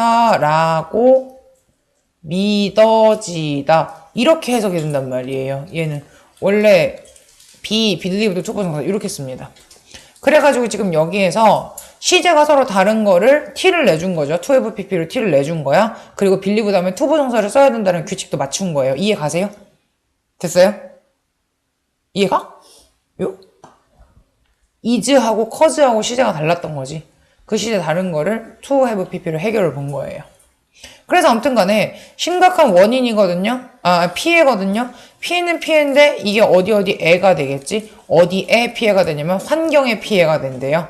투부정사라고 믿어지다 이렇게 해석이 된단 말이에요. 얘는 원래 be believed 투부정사 이렇게 씁니다. 그래가지고 지금 여기에서 시제가 서로 다른 거를 t를 내준 거죠. to have pp로 t를 내준 거야. 그리고 believe 다음에 투부정사를 써야 된다는 규칙도 맞춘 거예요. 이해 가세요? 됐어요? 이해가? 요? is하고 cause하고 시제가 달랐던 거지. 그 시제 다른 거를 to have pp로 해결을 본 거예요. 그래서 아무튼 간에 심각한 원인이거든요. 피해거든요. 피해는 피해인데 이게 어디에가 되겠지? 어디에 피해가 되냐면 환경에 피해가 된대요.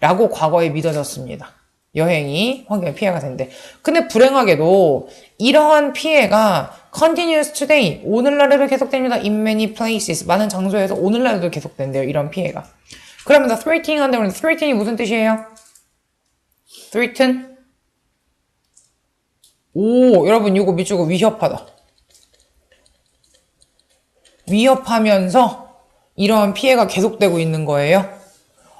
라고 과거에 믿어졌습니다. 여행이 환경에 피해가 된대. 근데 불행하게도 이러한 피해가 continuous today, 오늘날에도 계속됩니다. in many places, 많은 장소에서 오늘날에도 계속된대요. 이런 피해가. 그러면 다 threatening 한다고 하는데 threatening이 무슨 뜻이에요? threaten? 오, 여러분 이거 밑줄거 위협하다. 위협하면서 이러한 피해가 계속되고 있는 거예요.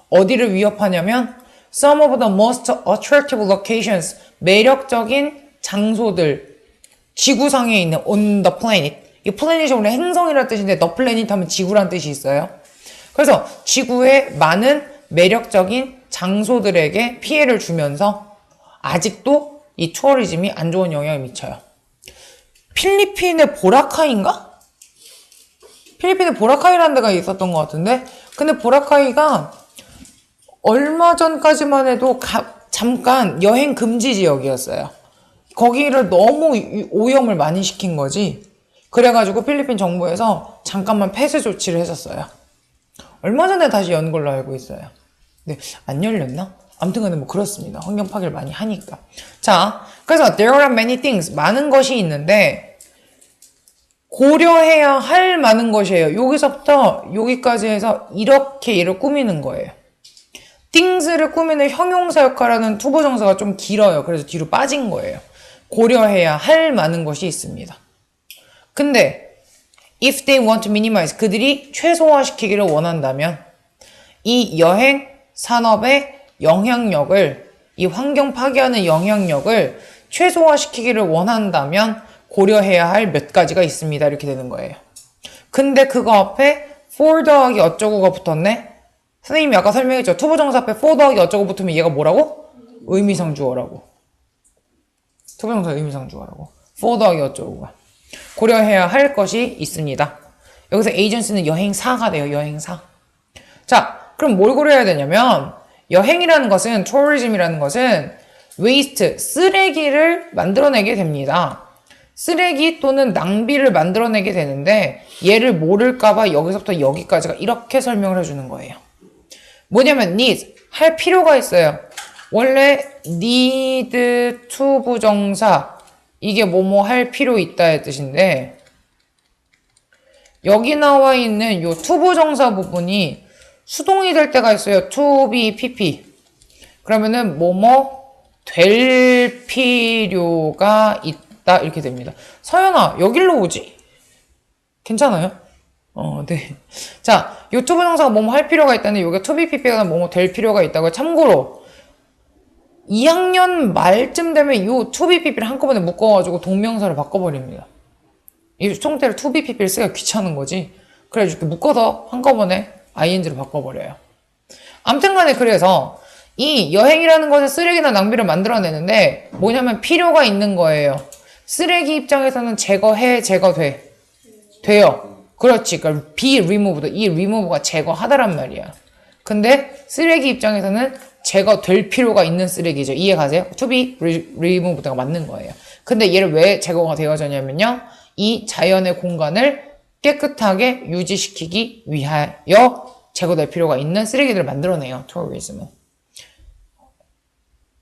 어디를 위협하냐면 some of the most attractive locations, 매력적인 장소들, 지구상에 있는 on the planet. 이 플래닛이 원래 행성이라는 뜻인데 the planet 하면 지구라는 뜻이 있어요. 그래서 지구의 많은 매력적인 장소들에게 피해를 주면서 아직도 이 투어리즘이 안 좋은 영향을 미쳐요. 필리핀의 보라카이인가? 필리핀에 보라카이라는 데가 있었던 것 같은데 근데 보라카이가 얼마 전까지만 해도 잠깐 여행 금지 지역이었어요. 거기를 너무 오염을 많이 시킨 거지. 그래가지고 필리핀 정부에서 잠깐만 폐쇄 조치를 했었어요. 얼마 전에 다시 연 걸로 알고 있어요. 근데 안 열렸나? 아무튼 간에 뭐 그렇습니다. 환경 파괴를 많이 하니까. 자, 그래서 there are many things, 많은 것이 있는데 고려해야 할 많은 것이에요. 여기서부터 여기까지 해서 이렇게 얘를 꾸미는 거예요. things를 꾸미는 형용사 역할하는 투부정사가 좀 길어요. 그래서 뒤로 빠진 거예요. 고려해야 할 많은 것이 있습니다. 근데 if they want to minimize, 그들이 최소화시키기를 원한다면 이 여행 산업의 영향력을, 이 환경 파괴하는 영향력을 최소화시키기를 원한다면 고려해야 할 몇 가지가 있습니다. 이렇게 되는 거예요. 근데 그거 앞에 for 더하기 어쩌고가 붙었네? 선생님이 아까 설명했죠. 투부정사 앞에 for 더하기 어쩌고 붙으면 얘가 뭐라고? 의미상 주어라고. 투부정사 의미상 주어라고. for 더하기 어쩌고가. 고려해야 할 것이 있습니다. 여기서 agency는 여행사가 돼요. 여행사. 자, 그럼 뭘 고려해야 되냐면 여행이라는 것은 tourism이라는 것은 waste, 쓰레기를 만들어내게 됩니다. 쓰레기 또는 낭비를 만들어내게 되는데 얘를 모를까봐 여기서부터 여기까지가 이렇게 설명을 해주는 거예요. 뭐냐면 need, 할 필요가 있어요. 원래 need to 부정사 이게 뭐뭐 할 필요 있다의 뜻인데 여기 나와 있는 요 to 부정사 부분이 수동이 될 때가 있어요. to be pp. 그러면은 뭐뭐 될 필요가 있다 이렇게 됩니다. 서연아 여길로 오지? 괜찮아요? 네. 자, 요 to 부정사가 뭐뭐 할 필요가 있다는데 요게 to be pp가 뭐뭐 될 필요가 있다고요. 참고로 2학년 말쯤 되면 요 to be pp를 한꺼번에 묶어가지고 동명사를 바꿔버립니다. 이 수동태를 to be pp를 쓰기가 귀찮은 거지. 그래가지고 이렇게 묶어서 한꺼번에 ing로 바꿔버려요. 아무튼 간에 그래서 이 여행이라는 것은 쓰레기나 낭비를 만들어내는데 뭐냐면 필요가 있는 거예요. 쓰레기 입장에서는 제거돼. 돼요. 그렇지. 그러니까 be removed. 이 remove가 제거하다란 말이야. 근데 쓰레기 입장에서는 제거될 필요가 있는 쓰레기죠. 이해 가세요? to be removed가 맞는 거예요. 근데 얘를 왜 제거가 되어졌냐면요. 이 자연의 공간을 깨끗하게 유지시키기 위하여 제거될 필요가 있는 쓰레기들을 만들어내요. tourism은.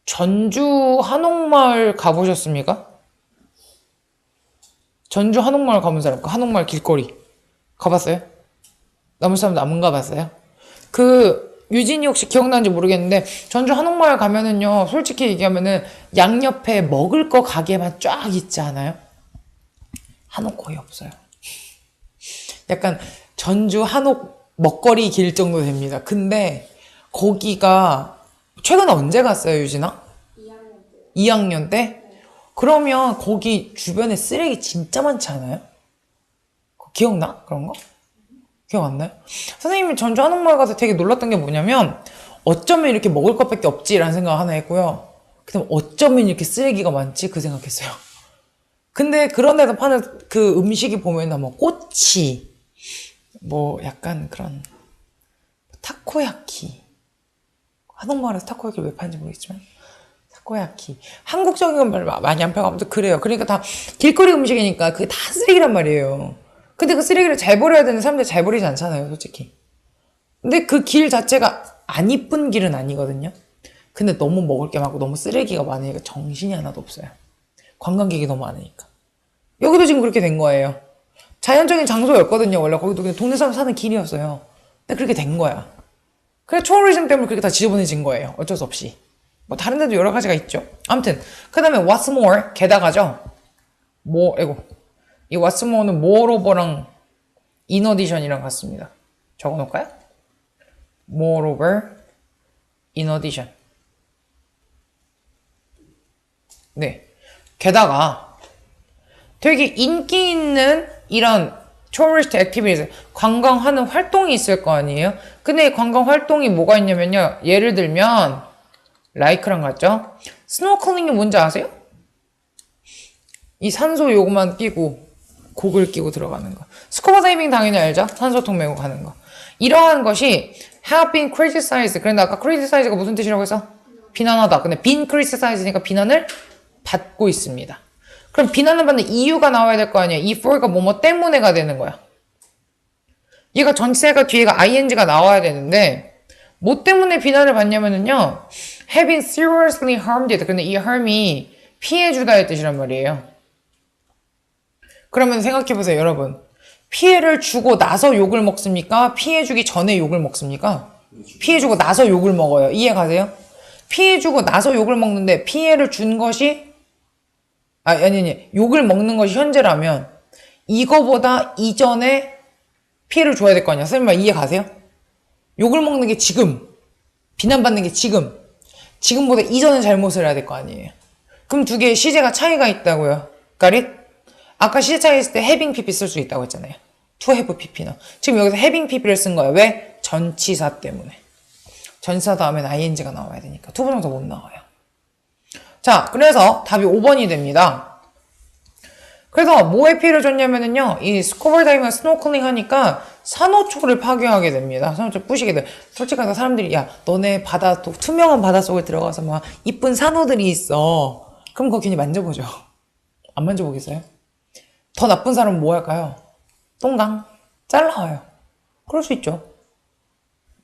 전주 한옥마을 가보셨습니까? 전주 한옥마을 가본 사람, 그 한옥마을 길거리 가봤어요? 남은 사람도 안 가봤어요? 유진이 혹시 기억나는지 모르겠는데 전주 한옥마을 가면은요 솔직히 얘기하면은 양옆에 먹을 거 가게만 쫙 있지 않아요? 한옥 거의 없어요. 약간 전주 한옥 먹거리 길 정도 됩니다. 근데 거기가 최근에 언제 갔어요, 유진아? 2학년 때. 2학년 때? 그러면 거기 주변에 쓰레기 진짜 많지 않아요? 기억나? 그런 거? 기억 안 나요? 선생님이 전주 한옥마을 가서 되게 놀랐던 게 뭐냐면 어쩌면 이렇게 먹을 것밖에 없지라는 생각 하나 했고요. 그다음 어쩌면 이렇게 쓰레기가 많지? 그 생각했어요. 근데 그런 데서 파는 그 음식이 보면은 뭐 꼬치, 뭐 약간 그런 타코야키. 한옥마을에서 타코야키를 왜 파는지 모르겠지만 타코야키. 한국적인 건 별로 많이 안 팔고 아무튼 그래요. 그러니까 다 길거리 음식이니까 그게 다 쓰레기란 말이에요. 근데 그 쓰레기를 잘 버려야 되는 사람들이 잘 버리지 않잖아요, 솔직히. 근데 그 길 자체가 안 이쁜 길은 아니거든요. 근데 너무 먹을 게 많고 너무 쓰레기가 많으니까 정신이 하나도 없어요. 관광객이 너무 많으니까. 여기도 지금 그렇게 된 거예요. 자연적인 장소였거든요. 원래 거기도 그냥 동네 사람 사는 길이었어요. 근데 그렇게 된 거야. 그래 tourism 때문에 그렇게 다 지저분해진 거예요. 어쩔 수 없이. 뭐 다른 데도 여러 가지가 있죠. 아무튼 그 다음에 what's more 게다가죠. 이 what's more는 moreover랑 in addition이랑 같습니다. 적어놓을까요? moreover, in addition. 네. 게다가 되게 인기 있는 이런 tourist activities, 관광하는 활동이 있을 거 아니에요? 근데 이 관광 활동이 뭐가 있냐면요. 예를 들면 like랑 같죠? 스노클링이 뭔지 아세요? 이 산소 요구만 끼고 고글 끼고 들어가는 거. 스쿠버 다이빙 당연히 알죠? 산소통 메고 가는 거. 이러한 것이 have been criticized. 그런데 아까 criticize가 무슨 뜻이라고 했어? 비난하다. 근데 been criticized니까 비난을 받고 있습니다. 그럼 비난을 받는 이유가 나와야 될 거 아니야. 이 for가 뭐뭐 때문에가 되는 거야. 얘가 전체가 뒤에가 ing가 나와야 되는데 뭐 때문에 비난을 받냐면은요. have been seriously harmed. 근데 이 harm이 피해주다의 뜻이란 말이에요. 그러면 생각해보세요, 여러분. 피해를 주고 나서 욕을 먹습니까? 피해주기 전에 욕을 먹습니까? 피해주고 나서 욕을 먹어요. 이해 가세요? 피해주고 나서 욕을 먹는데 피해를 준 것이 아니 욕을 먹는 것이 현재라면 이거보다 이전에 피해를 줘야 될 거 아니야. 선생님 말 이해 가세요? 욕을 먹는 게 지금, 비난받는 게 지금보다 이전에 잘못을 해야 될 거 아니에요. 그럼 두 개의 시제가 차이가 있다고요. Got it? 아까 시제 차이 있을 때 having pp 쓸 수 있다고 했잖아요. to have pp는. 지금 여기서 having pp를 쓴 거예요. 왜? 전치사 때문에. 전치사 다음엔 ing가 나와야 되니까. 투부정사 못 나와요. 자, 그래서 답이 5번이 됩니다. 그래서 뭐에 피해를 줬냐면은요, 이 스쿠버 다이빙 스노클링 하니까 산호초를 파괴하게 됩니다. 산호초 부시게 돼. 솔직하게 사람들이, 야, 너네 바다, 투명한 바닷속에 들어가서 막 이쁜 산호들이 있어. 그럼 그거 괜히 만져보죠. 안 만져보겠어요? 더 나쁜 사람은 뭐 할까요? 똥강. 잘라와요. 그럴 수 있죠.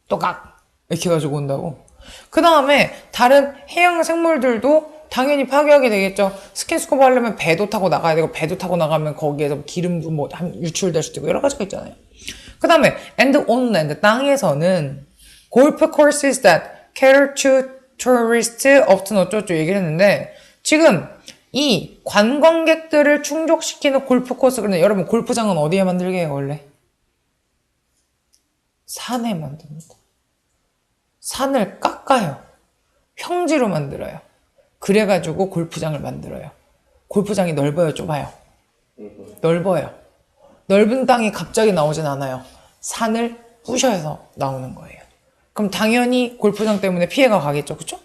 또각. 이렇게 가지고 온다고. 그 다음에 다른 해양 생물들도 당연히 파괴하게 되겠죠. 스킨스쿠버 하려면 배도 타고 나가야 되고, 배도 타고 나가면 거기에서 기름도 뭐 유출될 수도 있고 여러 가지가 있잖아요. 그 다음에 and on land, 땅에서는 golf courses that cater to tourists often 어쩌고 얘기를 했는데, 지금 이 관광객들을 충족시키는 골프 코스, 그런데 여러분 골프장은 어디에 만들게 해요 원래? 산에 만듭니다. 산을 깎아요. 평지로 만들어요. 그래가지고 골프장을 만들어요. 골프장이 넓어요, 좁아요? 넓어요. 넓은 땅이 갑자기 나오진 않아요. 산을 부셔서 나오는 거예요. 그럼 당연히 골프장 때문에 피해가 가겠죠, 그쵸?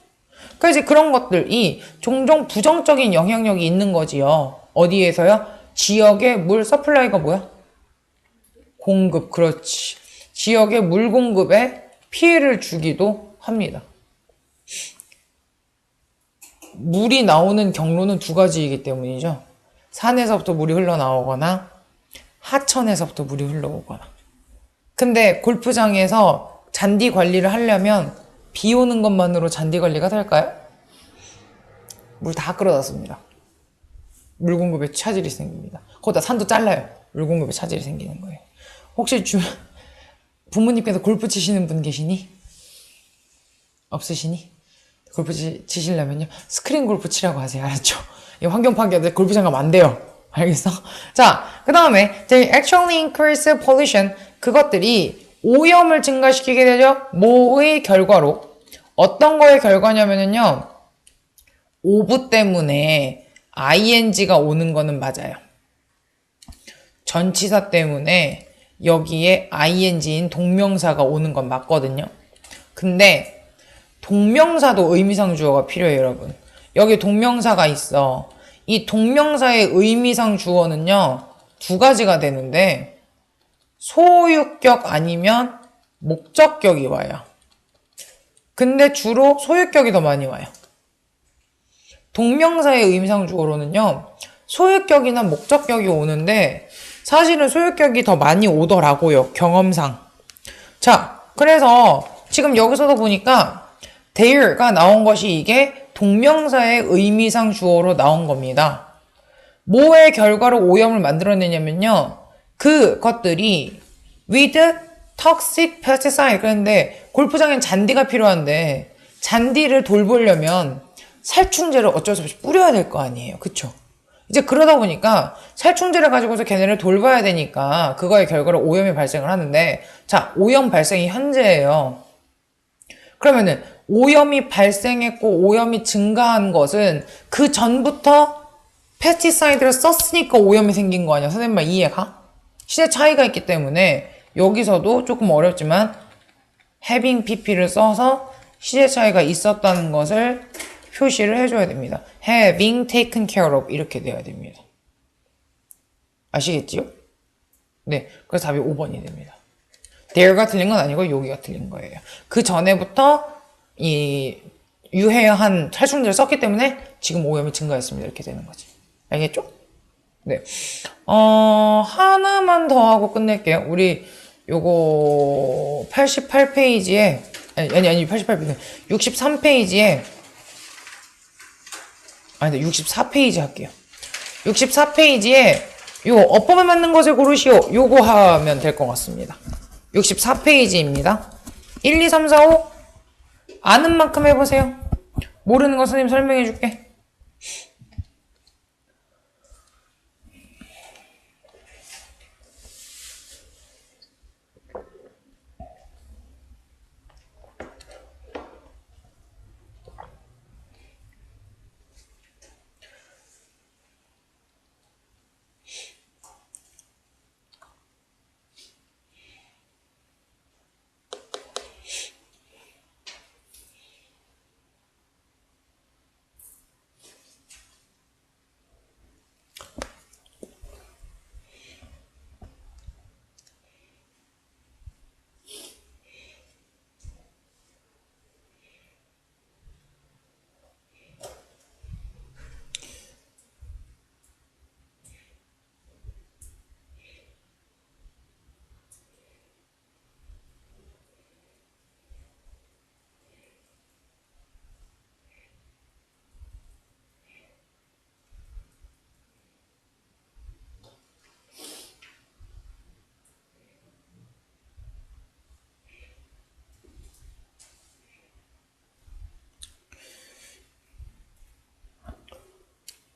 그래서 이제 그런 것들이 종종 부정적인 영향력이 있는 거지요. 어디에서요? 지역의 물 서플라이가 뭐야? 공급, 그렇지. 지역의 물 공급에 피해를 주기도 합니다. 물이 나오는 경로는 두 가지이기 때문이죠. 산에서부터 물이 흘러나오거나 하천에서부터 물이 흘러오거나. 근데 골프장에서 잔디 관리를 하려면 비 오는 것만으로 잔디 관리가 될까요? 물 다 끌어놨습니다. 물 공급에 차질이 생깁니다. 거기다 산도 잘라요. 물 공급에 차질이 생기는 거예요. 혹시 부모님께서 골프 치시는 분 계시니? 없으시니? 골프 치시려면요, 스크린 골프 치라고 하세요. 알았죠? 이 환경 파괴돼 골프장 가면 안 돼요. 알겠어? 자, 그 다음에 they actually increase pollution. 그것들이 오염을 증가시키게 되죠. 뭐의 결과로? 어떤 거의 결과냐면요, 오브 때문에 ing가 오는 거는 맞아요. 전치사 때문에 여기에 ing인 동명사가 오는 건 맞거든요. 근데 동명사도 의미상 주어가 필요해요, 여러분. 여기 동명사가 있어. 이 동명사의 의미상 주어는요, 두 가지가 되는데, 소유격 아니면 목적격이 와요. 근데 주로 소유격이 더 많이 와요. 동명사의 의미상 주어로는요, 소유격이나 목적격이 오는데, 사실은 소유격이 더 많이 오더라고요, 경험상. 자, 그래서 지금 여기서도 보니까 there가 나온 것이 이게 동명사의 의미상 주어로 나온 겁니다. 뭐의 결과로 오염을 만들어내냐면요, 그것들이 with toxic pesticide. 그런데 골프장엔 잔디가 필요한데 잔디를 돌보려면 살충제를 어쩔 수 없이 뿌려야 될 거 아니에요, 그쵸? 이제 그러다 보니까 살충제를 가지고서 걔네를 돌봐야 되니까 그거의 결과로 오염이 발생을 하는데, 자, 오염 발생이 현재예요. 그러면은 오염이 발생했고 오염이 증가한 것은 그 전부터 페스티사이드를 썼으니까 오염이 생긴 거 아니야? 선생님 말 이해가? 시대 차이가 있기 때문에 여기서도 조금 어렵지만 having pp를 써서 시제 차이가 있었다는 것을 표시를 해줘야 됩니다. having taken care of 이렇게 돼야 됩니다. 아시겠지요? 네, 그래서 답이 5번이 됩니다. there가 틀린 건 아니고 여기가 틀린 거예요. 그 전에부터 이 유해한 살충제를 썼기 때문에 지금 오염이 증가했습니다. 이렇게 되는 거지. 알겠죠? 네. 하나만 더 하고 끝낼게요. 우리 요거 88페이지에 아니 88페이지 63페이지에 아니 64페이지 할게요. 64페이지에 요 어법에 맞는 것을 고르시오. 요거 하면 될 것 같습니다. 64페이지입니다. 1, 2, 3, 4, 5 아는 만큼 해보세요. 모르는 거 선생님 설명해 줄게.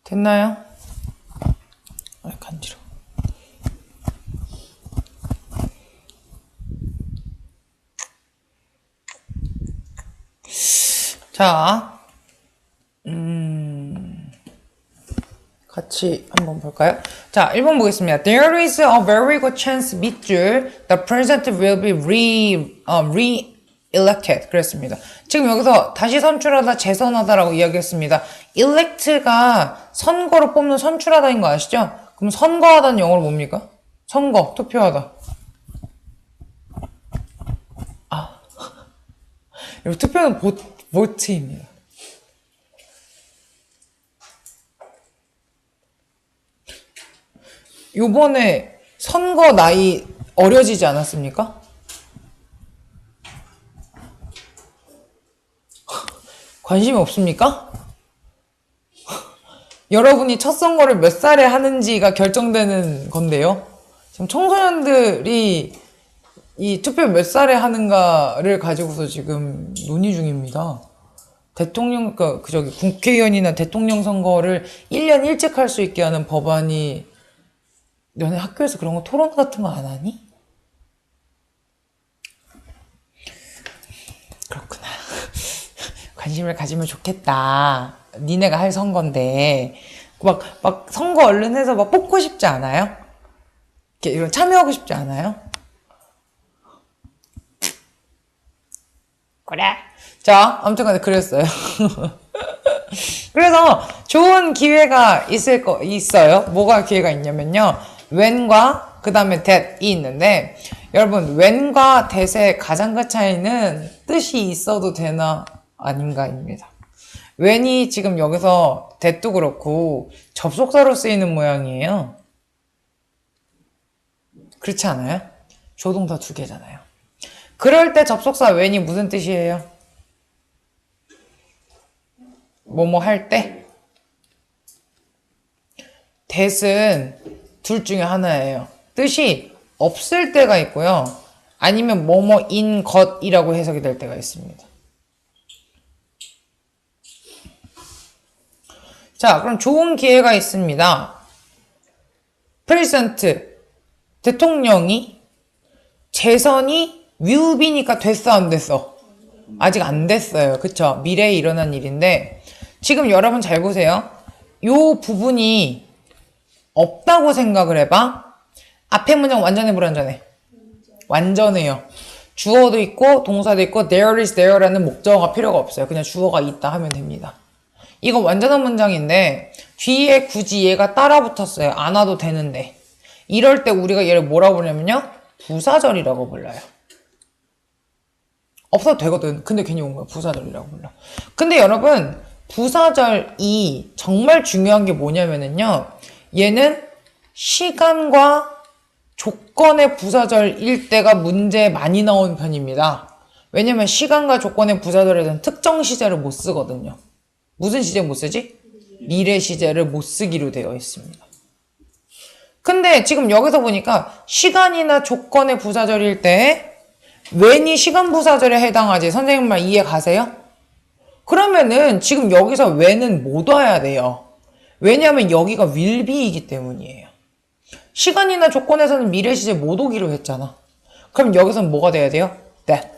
됐나요? 아, 간지러워. 자, 같이 한번 볼까요? 자, 1번 보겠습니다. There is a very good chance 밑줄 the president will be re-elected. 그랬습니다. 지금 여기서 다시 선출하다, 재선하다라고 이야기했습니다. elect가 선거로 뽑는 선출하다인 거 아시죠? 그럼 선거하다는 영어로 뭡니까? 선거, 투표하다. 아, 여기 투표는 보트입니다. 요번에 선거 나이 어려지지 않았습니까? 관심이 없습니까? 여러분이 첫 선거를 몇 살에 하는지가 결정되는 건데요. 지금 청소년들이 이 투표 몇 살에 하는가를 가지고서 지금 논의 중입니다. 대통령, 저기 국회의원이나 대통령 선거를 1년 일찍 할 수 있게 하는 법안이 너네 학교에서 그런 거 토론 같은 거 안 하니? 그렇구나. 관심을 가지면 좋겠다. 니네가 할 선거인데 막 선거 얼른 해서 막 뽑고 싶지 않아요? 이렇게 이런 참여하고 싶지 않아요? 그래. 자, 아무튼 간에 그랬어요. 그래서 좋은 기회가 있어요. 뭐가 기회가 있냐면요. when과 그 다음에 that이 있는데, 여러분, when과 that의 가장 큰 차이는 뜻이 있어도 되나 아닌가입니다. when이 지금 여기서 that도 그렇고 접속사로 쓰이는 모양이에요. 그렇지 않아요? 조동사 두 개잖아요. 그럴 때 접속사 when이 무슨 뜻이에요? 뭐뭐 할 때? that은 둘 중에 하나예요. 뜻이 없을 때가 있고요. 아니면 뭐뭐인 것이라고 해석이 될 때가 있습니다. 자, 그럼 좋은 기회가 있습니다. 프레지던트, 대통령이 재선이 will be니까 됐어 안 됐어? 아직 안 됐어요. 그쵸? 미래에 일어난 일인데 지금 여러분 잘 보세요. 요 부분이 없다고 생각을 해봐. 앞에 문장 완전해 불완전해? 완전해요. 주어도 있고 동사도 있고 there is there라는 목적어가 필요가 없어요. 그냥 주어가 있다 하면 됩니다. 이거 완전한 문장인데 뒤에 굳이 얘가 따라 붙었어요. 안 와도 되는데 이럴 때 우리가 얘를 뭐라고 부르냐면요. 부사절이라고 불러요. 없어도 되거든. 근데 괜히 온 거야. 부사절이라고 불러. 근데 여러분 부사절이 정말 중요한 게 뭐냐면은요. 얘는 시간과 조건의 부사절일 때가 문제 많이 나온 편입니다. 왜냐면 시간과 조건의 부사절에는 특정 시제를 못 쓰거든요. 무슨 시제 못 쓰지? 미래 시제를 못 쓰기로 되어 있습니다. 근데 지금 여기서 보니까 시간이나 조건의 부사절일 때 when이 시간 부사절에 해당하지. 선생님 말 이해 가세요? 그러면은 지금 여기서 when은 못 와야 돼요. 왜냐하면 여기가 will be이기 때문이에요. 시간이나 조건에서는 미래 시제 못 오기로 했잖아. 그럼 여기서는 뭐가 돼야 돼요? that.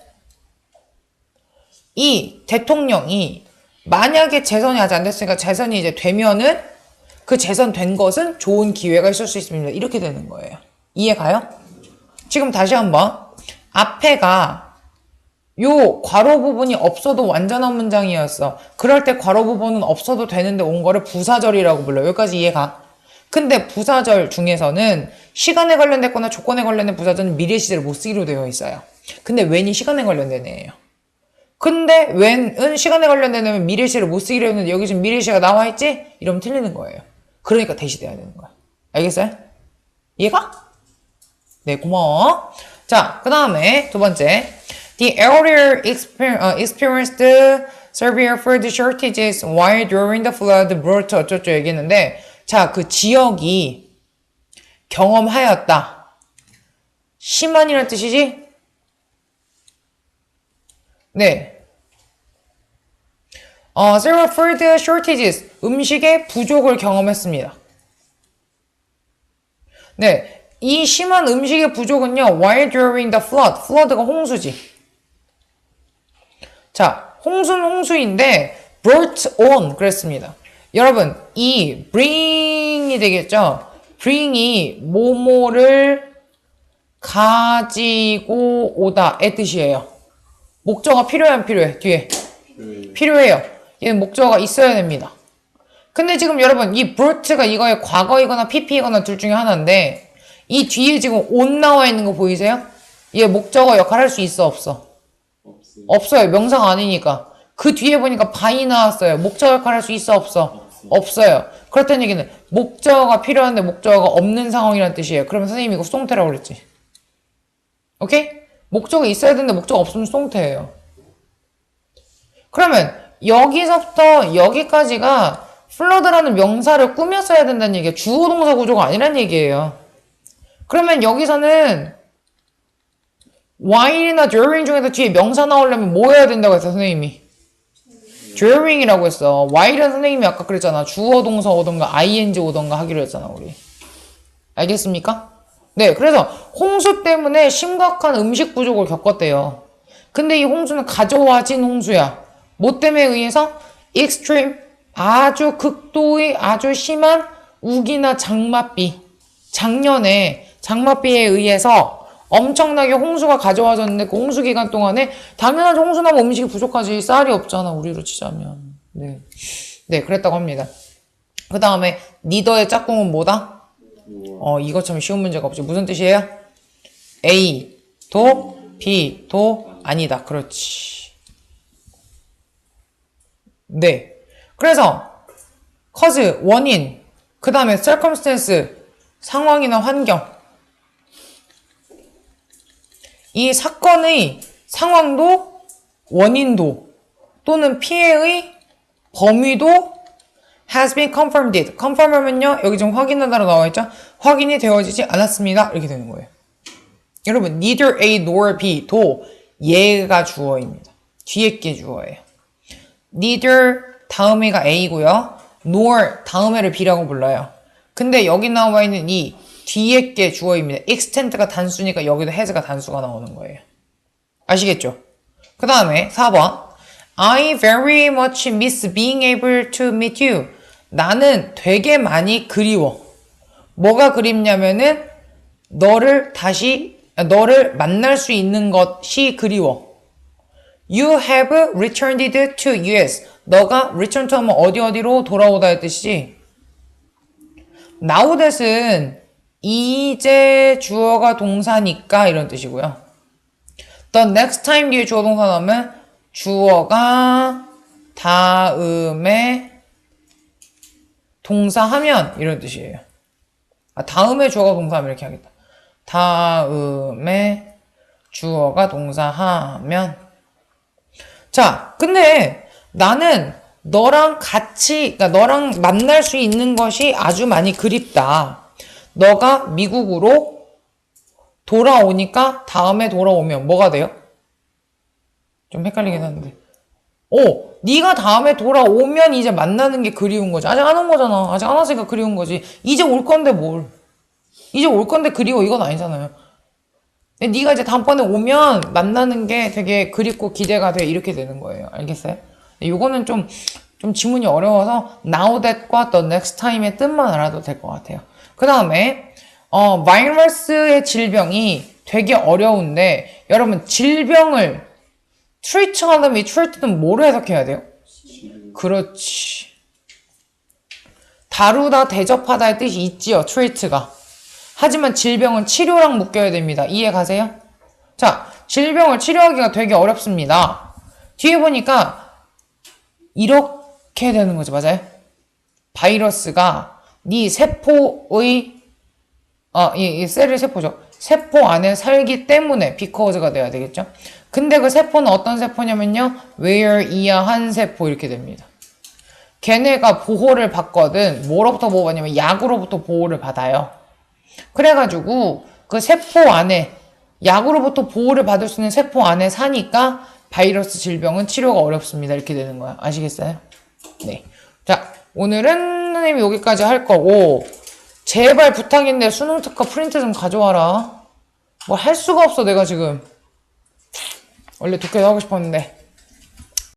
이 대통령이 만약에 재선이 아직 안 됐으니까 재선이 이제 되면은 그 재선된 것은 좋은 기회가 있을 수 있습니다. 이렇게 되는 거예요. 이해 가요? 지금 다시 한번 앞에가 요 괄호 부분이 없어도 완전한 문장이었어. 그럴 때 괄호 부분은 없어도 되는데 온 거를 부사절이라고 불러요. 여기까지 이해가? 근데 부사절 중에서는 시간에 관련됐거나 조건에 관련된 부사절은 미래 시제를 못 쓰기로 되어 있어요. 근데 when이 시간에 관련된 애예요. 근데 when은 시간에 관련된 애면 미래 시제를 못 쓰기로 했는데 여기 지금 미래 시제가 나와 있지? 이러면 틀리는 거예요. 그러니까 대시돼야 되는 거야. 알겠어요? 이해가? 네, 고마워. 자, 그 다음에 두 번째. The area experienced severe food shortages while during the flood brought 어쩌죠 얘기했는데 자, 그 지역이 경험하였다. 심한이라는 뜻이지? 네. Zero food shortages. 음식의 부족을 경험했습니다. 네. 이 심한 음식의 부족은요, while during the flood. flood가 홍수지. 자, 홍수는 홍수인데, brought on. 그랬습니다. 여러분, 이 bring이 되겠죠? bring이 뭐뭐를 가지고 오다의 뜻이에요. 목적어가 필요해, 안 필요해? 뒤에. 필요해요. 얘는 목적어가 있어야 됩니다. 근데 지금 여러분, 이 brought가 이거의 과거이거나 pp이거나 둘 중에 하나인데, 이 뒤에 지금 on 나와 있는 거 보이세요? 얘 목적어 역할 할 수 있어, 없어? 없어요. 없어요. 명사가 아니니까. 그 뒤에 보니까 by 나왔어요. 목적어 역할 할 수 있어, 없어? 없어요. 그렇다는 얘기는 목적어가 필요한데 목적어가 없는 상황이라는 뜻이에요. 그러면 선생님이 이거 수동태라고 그랬지. 오케이? 목적어 있어야 되는데 목적어 없으면 수동태예요. 그러면 여기서부터 여기까지가 flood라는 명사를 꾸며 써야 된다는 얘기예요. 주어 동사 구조가 아니란 얘기예요. 그러면 여기서는 while이나 during 중에서 뒤에 명사 나오려면 뭐 해야 된다고 했어, 선생님이? during이라고 했어. while은 선생님이 아까 그랬잖아. 주어 동사 오던가 ing 오던가 하기로 했잖아, 우리. 알겠습니까? 네, 그래서 홍수 때문에 심각한 음식 부족을 겪었대요. 근데 이 홍수는 가져와진 홍수야. 뭐 때문에 의해서? extreme, 아주 극도의 아주 심한 우기나 장맛비. 작년에 장맛비에 의해서 엄청나게 홍수가 가져와졌는데 그 홍수 기간 동안에 당연하죠. 홍수 나면 음식이 부족하지. 쌀이 없잖아. 우리로 치자면. 네. 네, 그랬다고 합니다. 그 다음에 니더의 짝꿍은 뭐다? 이것처럼 쉬운 문제가 없지. 무슨 뜻이에요? A, 도, B, 도, 아니다. 그렇지. 네. 그래서 cause, 원인, 그 다음에 circumstance, 상황이나 환경. 이 사건의 상황도, 원인도, 또는 피해의 범위도 has been confirmed. confirm하면요, 여기 좀 확인하다로 나와있죠? 확인이 되어지지 않았습니다. 이렇게 되는 거예요. 여러분, neither A nor B, 도, 얘가 주어입니다. 뒤에 게 주어예요. neither 다음에가 A고요. nor 다음에를 B라고 불러요. 근데 여기 나와 있는 이 뒤에 게 주어입니다. extent가 단수니까 여기도 has가 단수가 나오는 거예요. 아시겠죠? 그 다음에 4번. I very much miss being able to meet you. 나는 되게 많이 그리워. 뭐가 그립냐면은 너를 만날 수 있는 것이 그리워. You have returned to US. 너가 return to 하면 어디로 돌아오다의 뜻이지. Now that은 이제 주어가 동사니까 이런 뜻이고요. The next time 뒤에 주어 동사 나오면 주어가 다음에 동사하면 이런 뜻이에요. 다음에 주어가 동사하면 이렇게 하겠다. 다음에 주어가 동사하면. 자, 근데 나는 너랑 같이, 그러니까 너랑 만날 수 있는 것이 아주 많이 그립다. 너가 미국으로 돌아오니까 다음에 돌아오면 뭐가 돼요? 좀 헷갈리긴 하는데. 네가 다음에 돌아오면 이제 만나는 게 그리운 거지. 아직 안 온 거잖아. 아직 안 왔으니까 그리운 거지. 이제 올 건데 뭘. 이제 올 건데 그리워. 이건 아니잖아요. 근데 네가 이제 다음번에 오면 만나는 게 되게 그립고 기대가 돼. 이렇게 되는 거예요. 알겠어요? 요거는 좀 지문이 어려워서 now that과 the next time의 뜻만 알아도 될 것 같아요. 그 다음에 바이러스의 질병이 되게 어려운데 여러분 질병을 treat하려면 이 treat는 뭐로 해석해야 돼요? 그렇지. 다루다, 대접하다의 뜻이 있지요. treat가. 하지만 질병은 치료랑 묶여야 됩니다. 이해 가세요? 자, 질병을 치료하기가 되게 어렵습니다. 뒤에 보니까 이렇게 되는 거죠. 맞아요? 바이러스가 네 세포의 이 셀의 세포죠. 세포 안에 살기 때문에 because가 돼야 되겠죠. 근데 그 세포는 어떤 세포냐면요. where 이하한 세포 이렇게 됩니다. 걔네가 보호를 받거든. 뭐로부터 보호받냐면 약으로부터 보호를 받아요. 그래가지고 그 세포 안에 약으로부터 보호를 받을 수 있는 세포 안에 사니까 바이러스 질병은 치료가 어렵습니다. 이렇게 되는 거야. 아시겠어요? 네. 자, 오늘은 선생님이 여기까지 할 거고, 제발 부탁인데 수능 특허 프린트 좀 가져와라. 뭐 할 수가 없어, 내가 지금. 원래 독해도 하고 싶었는데.